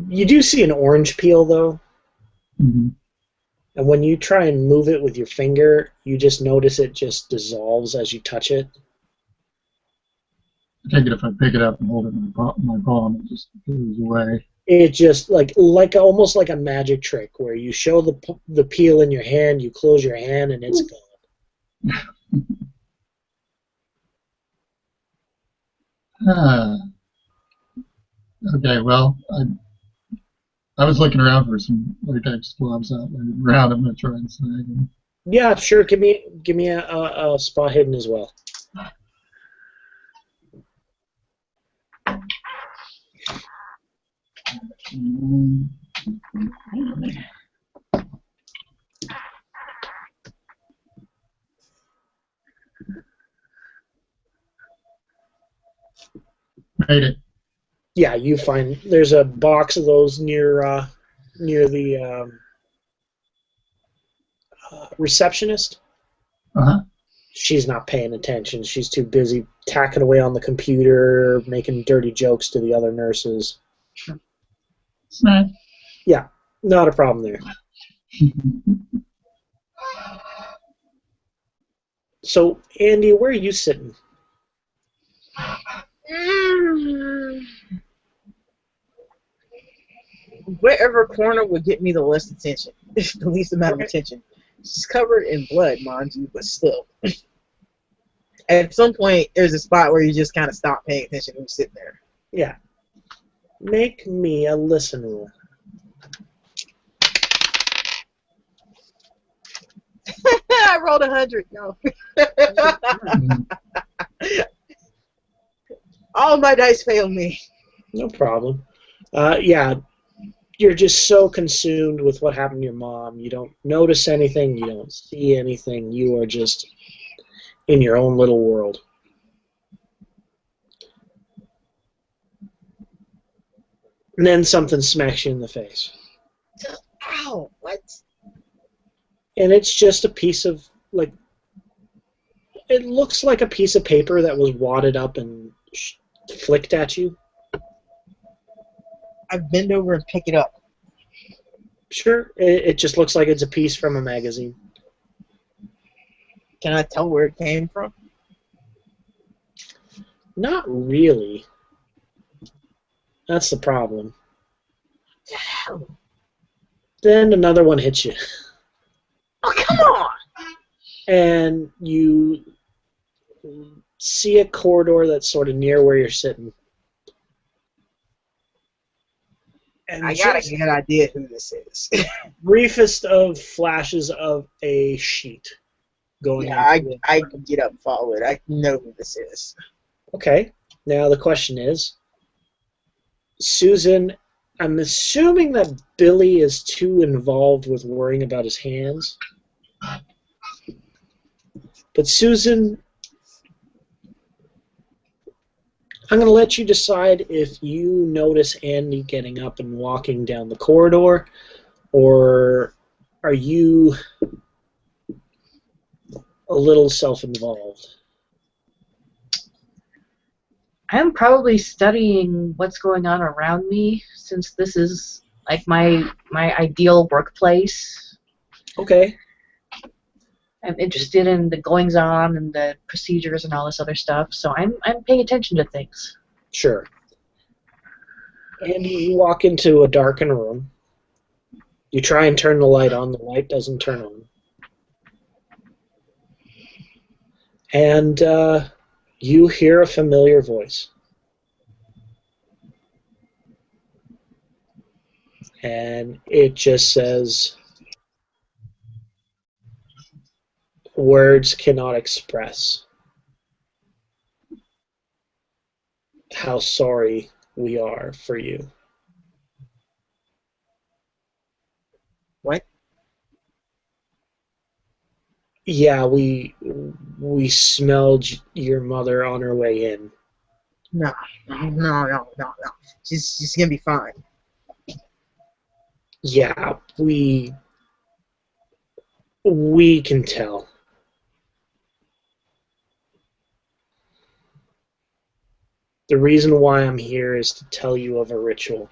You do see an orange peel, though. Mm-hmm. And when you try and move it with your finger, you just notice it just dissolves as you touch it. I take it if I pick it up and hold it in my palm, it just goes away. It just like almost like a magic trick where you show the peel in your hand, you close your hand, and it's gone. Okay, well, I was looking around for some latex gloves out there around. I'm going to try and snag them. Yeah, sure. Give me a spot hidden as well. Made it. Yeah, you find there's a box of those near the receptionist. Uh-huh. She's not paying attention. She's too busy tacking away on the computer, making dirty jokes to the other nurses. Snag. Yeah, not a problem there. So, Andy, where are you sitting? Whatever corner would get me the least attention, the least amount of attention. She's covered in blood, mind you, but still. At some point, there's a spot where you just kind of stop paying attention who's sitting there. Yeah. Make me a listen roll. I rolled 100. No. All my dice fail me. No problem. Yeah, you're just so consumed with what happened to your mom. You don't notice anything. You don't see anything. You are just in your own little world. And then something smacks you in the face. Ow, what? And it's just a piece of, like, it looks like a piece of paper that was wadded up and flicked at you. I bend over and pick it up. Sure, it just looks like it's a piece from a magazine. Can I tell where it came from? Not really. That's the problem. Hell. Then another one hits you. Oh, come on! And you see a corridor that's sort of near where you're sitting. And I got a good idea who this is. Briefest of flashes of a sheet going Yeah, into I can get up and follow it. I know who this is. Okay. Now the question is, Susan, I'm assuming that Billy is too involved with worrying about his hands. But Susan, I'm going to let you decide if you notice Andy getting up and walking down the corridor, or are you a little self-involved? I'm probably studying what's going on around me, since this is like my ideal workplace. Okay. I'm interested in the goings on and the procedures and all this other stuff, so I'm paying attention to things. Sure. Andy, you walk into a darkened room. You try and turn the light on. The light doesn't turn on. And you hear a familiar voice. And it just says, words cannot express how sorry we are for you. What? Yeah, we smelled your mother on her way in. No. She's gonna be fine. Yeah, we can tell. The reason why I'm here is to tell you of a ritual.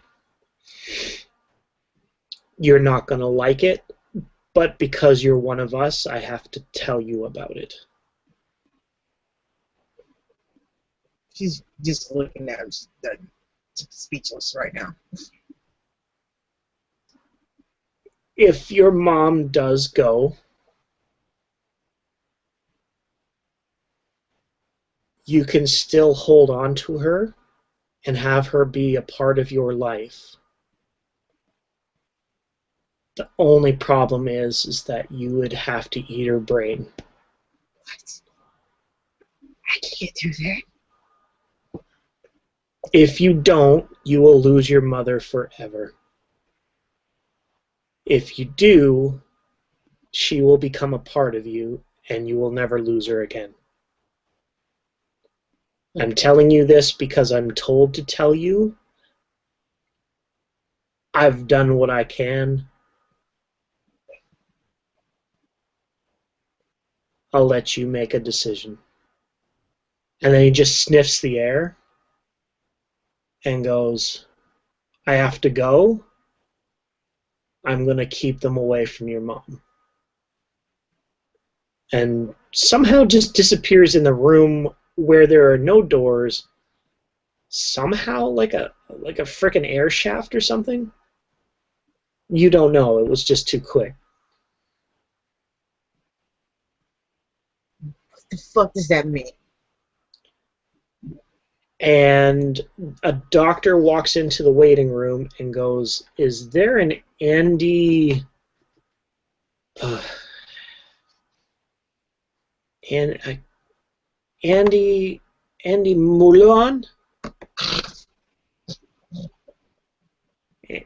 You're not going to like it, but because you're one of us, I have to tell you about it. She's just looking at her, speechless right now. If your mom does go, you can still hold on to her and have her be a part of your life. The only problem is that you would have to eat her brain. What? I can't do that. If you don't, you will lose your mother forever. If you do, she will become a part of you, and you will never lose her again. I'm telling you this because I'm told to tell you. I've done what I can. I'll let you make a decision. And then he just sniffs the air and goes, I have to go. I'm going to keep them away from your mom. and somehow just disappears in the room where there are no doors. Somehow like a frickin' air shaft or something. You don't know. It was just too quick. What the fuck does that mean? And a doctor walks into the waiting room and goes, "Is there an Andy? And Andy Moulin?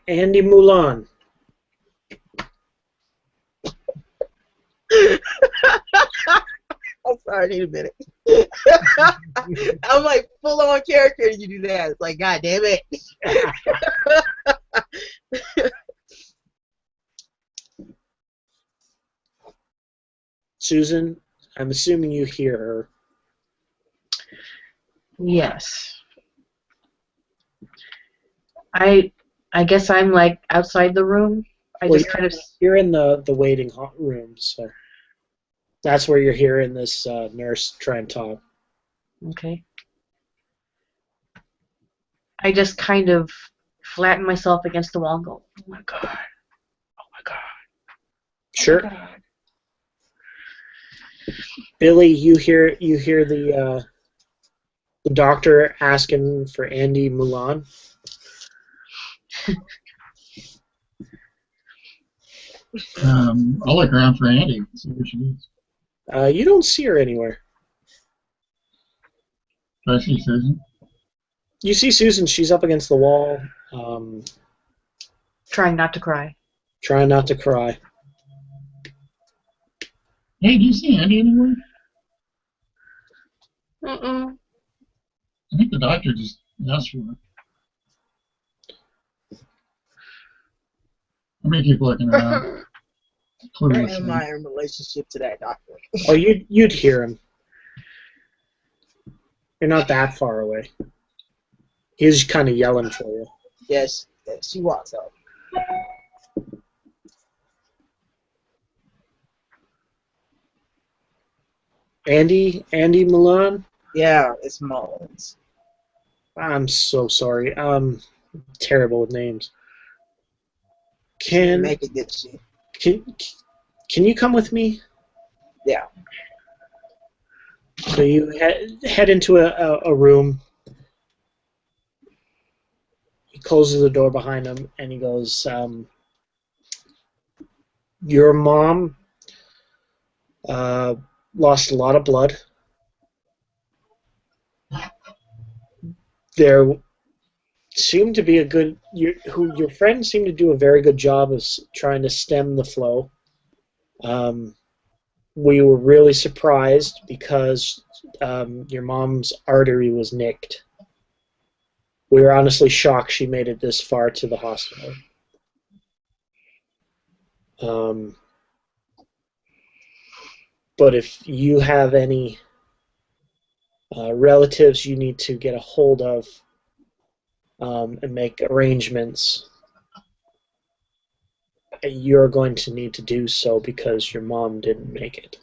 Andy Moulin." I'm sorry, I need a minute. I'm like full on character and you do that. It's like, God damn it. Susan, I'm assuming you hear her. Yes. I guess I'm like outside the room. I Well, just kind of. you're in the waiting room, so that's where you're hearing this nurse try and talk. Okay. I just kind of flatten myself against the wall and go, "Oh my god. Oh my god. Sure. Oh my god." Billy, you hear the doctor asking for Andy Moulin. I'll look around for Andy. See where she is. You don't see her anywhere. Do I see Susan? You see Susan. She's up against the wall, Trying not to cry. trying not to cry. Hey, do you see Andy anywhere? Mm-mm. I think the doctor just asked for her. I'm gonna keep looking around. Where am I in relationship to that doctor? Oh, you'd hear him. You're not that far away. He's kind of yelling for you. Yes, she walks up. Andy Milan? Yeah, it's Mullins. I'm so sorry. Terrible with names. Make it, did she? Can you come with me? Yeah. So you head into a room. He closes the door behind him, and he goes, "Your mom lost a lot of blood. There seemed to be your friends seemed to do a very good job of trying to stem the flow. We were really surprised because your mom's artery was nicked. We were honestly shocked she made it this far to the hospital. But if you have any relatives you need to get a hold of and make arrangements, you're going to need to do so because your mom didn't make it."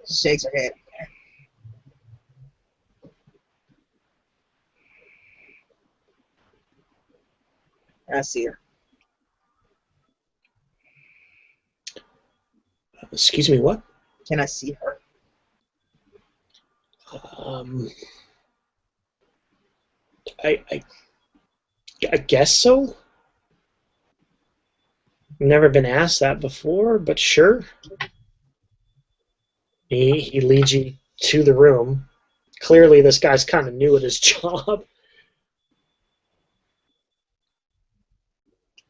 She shakes her head. I see her. Excuse me, what? Can I see her? I guess so. Never been asked that before, but sure. He leads you to the room. Clearly, this guy's kind of new at his job.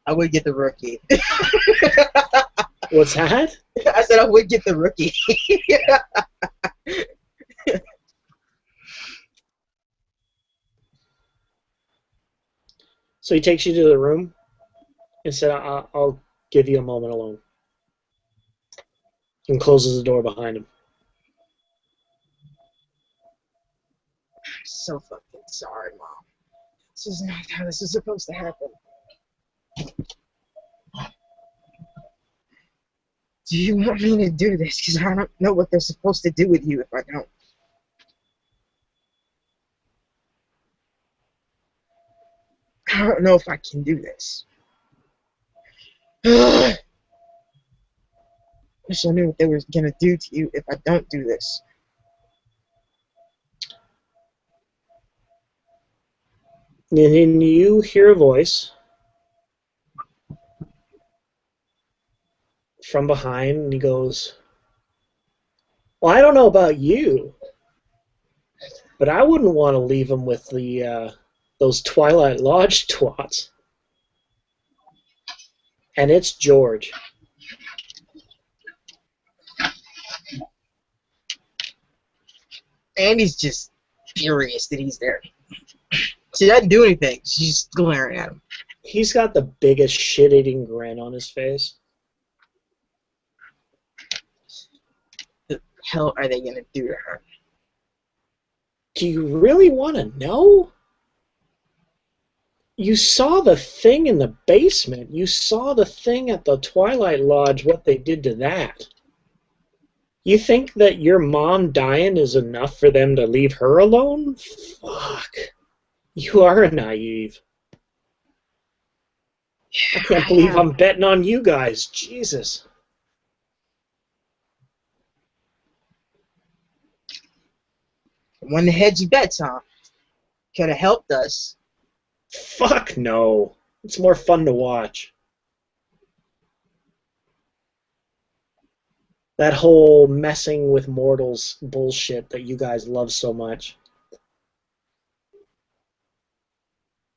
I would get the rookie. What's that? I said I would get the rookie. So he takes you to the room and said, "I'll give you a moment alone," and closes the door behind him. So fucking sorry, Mom. This is not how this is supposed to happen. Do you want me to do this? Because I don't know what they're supposed to do with you if I don't. I don't know if I can do this. Wish I knew what they were gonna do to you if I don't do this. And then you hear a voice from behind, and he goes, "Well, I don't know about you, but I wouldn't want to leave him with those Twilight Lodge twats." And it's George. Andy's just furious that he's there. She doesn't do anything. She's just glaring at him. He's got the biggest shit-eating grin on his face. What the hell are they gonna do to her? Do you really want to know? You saw the thing in the basement. You saw the thing at the Twilight Lodge, what they did to that. You think that your mom dying is enough for them to leave her alone? Fuck. You are naive. I can't believe I'm betting on you guys. Jesus. Won the hedgy bets, huh? Could have helped us. Fuck no. It's more fun to watch. That whole messing with mortals bullshit that you guys love so much.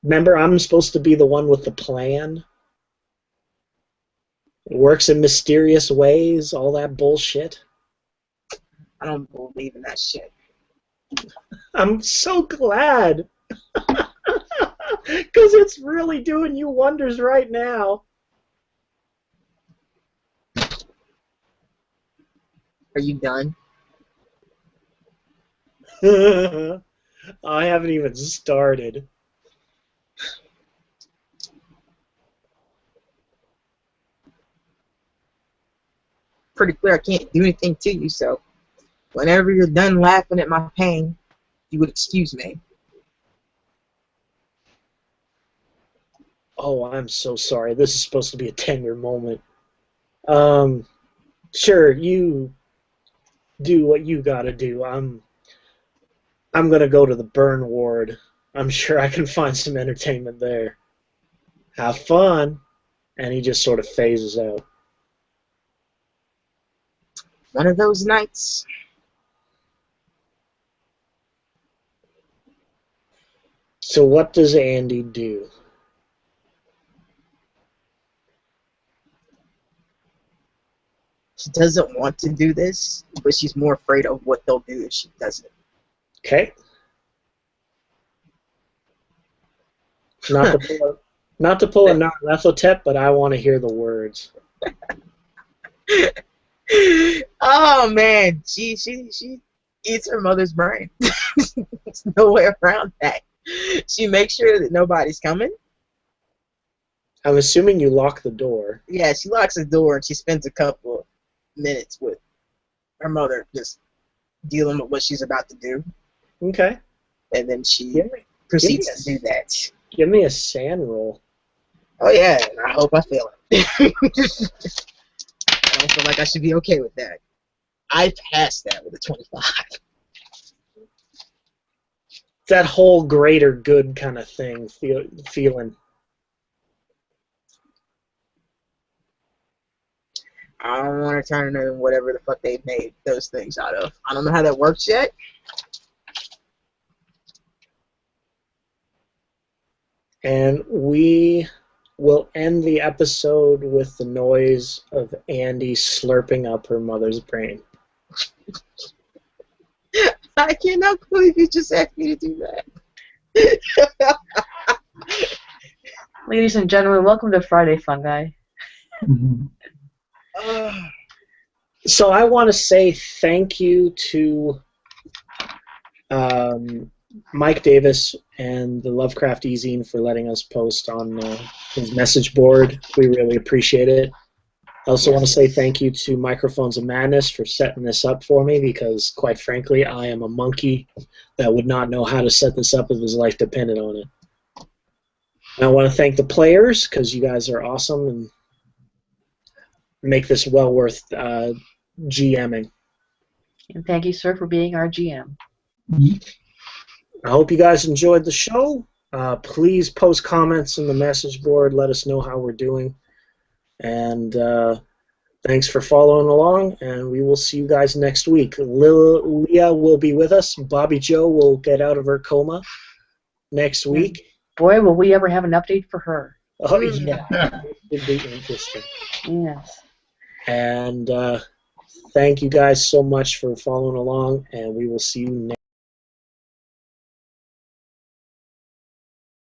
Remember, I'm supposed to be the one with the plan? It works in mysterious ways, all that bullshit. I don't believe in that shit. I'm so glad. Because it's really doing you wonders right now. Are you done? I haven't even started. Pretty clear I can't do anything to you, so whenever you're done laughing at my pain, you would excuse me. Oh, I'm so sorry. This is supposed to be a tender moment. Sure, you do what you gotta do. I'm gonna go to the burn ward. I'm sure I can find some entertainment there. Have fun. And he just sort of phases out. One of those nights. So what does Andy do? She doesn't want to do this, but she's more afraid of what they'll do if she doesn't. Okay. Not to pull a Nyarlathotep, but I want to hear the words. Oh man, she eats her mother's brain. There's no way around that. She makes sure that nobody's coming. I'm assuming you lock the door. Yeah, she locks the door and she spends a couple of minutes with her mother just dealing with what she's about to do. Okay. And then she proceeds to do that. Give me a sand roll. Oh yeah, and I hope I fail it. I don't feel like I should be okay with that. I passed that with a 25. That whole greater good kind of thing, feeling. I don't want to turn into whatever the fuck they've made those things out of. I don't know how that works yet. And we will end the episode with the noise of Andy slurping up her mother's brain. I cannot believe you just asked me to do that. Ladies and gentlemen, welcome to Friday Fungi. So I want to say thank you to Mike Davis and the Lovecraft Ezine for letting us post on his message board. We really appreciate it. I also want to say thank you to Microphones of Madness for setting this up for me because, quite frankly, I am a monkey that would not know how to set this up if his life depended on it. And I want to thank the players because you guys are awesome and make this well worth GMing. And thank you, sir, for being our GM. I hope you guys enjoyed the show. Please post comments in the message board. Let us know how we're doing. And thanks for following along, and we will see you guys next week. Leah will be with us. Bobbi Jo will get out of her coma next week. Boy, will we ever have an update for her. Oh, yeah. It would be interesting. Yes. And thank you guys so much for following along, and we will see you next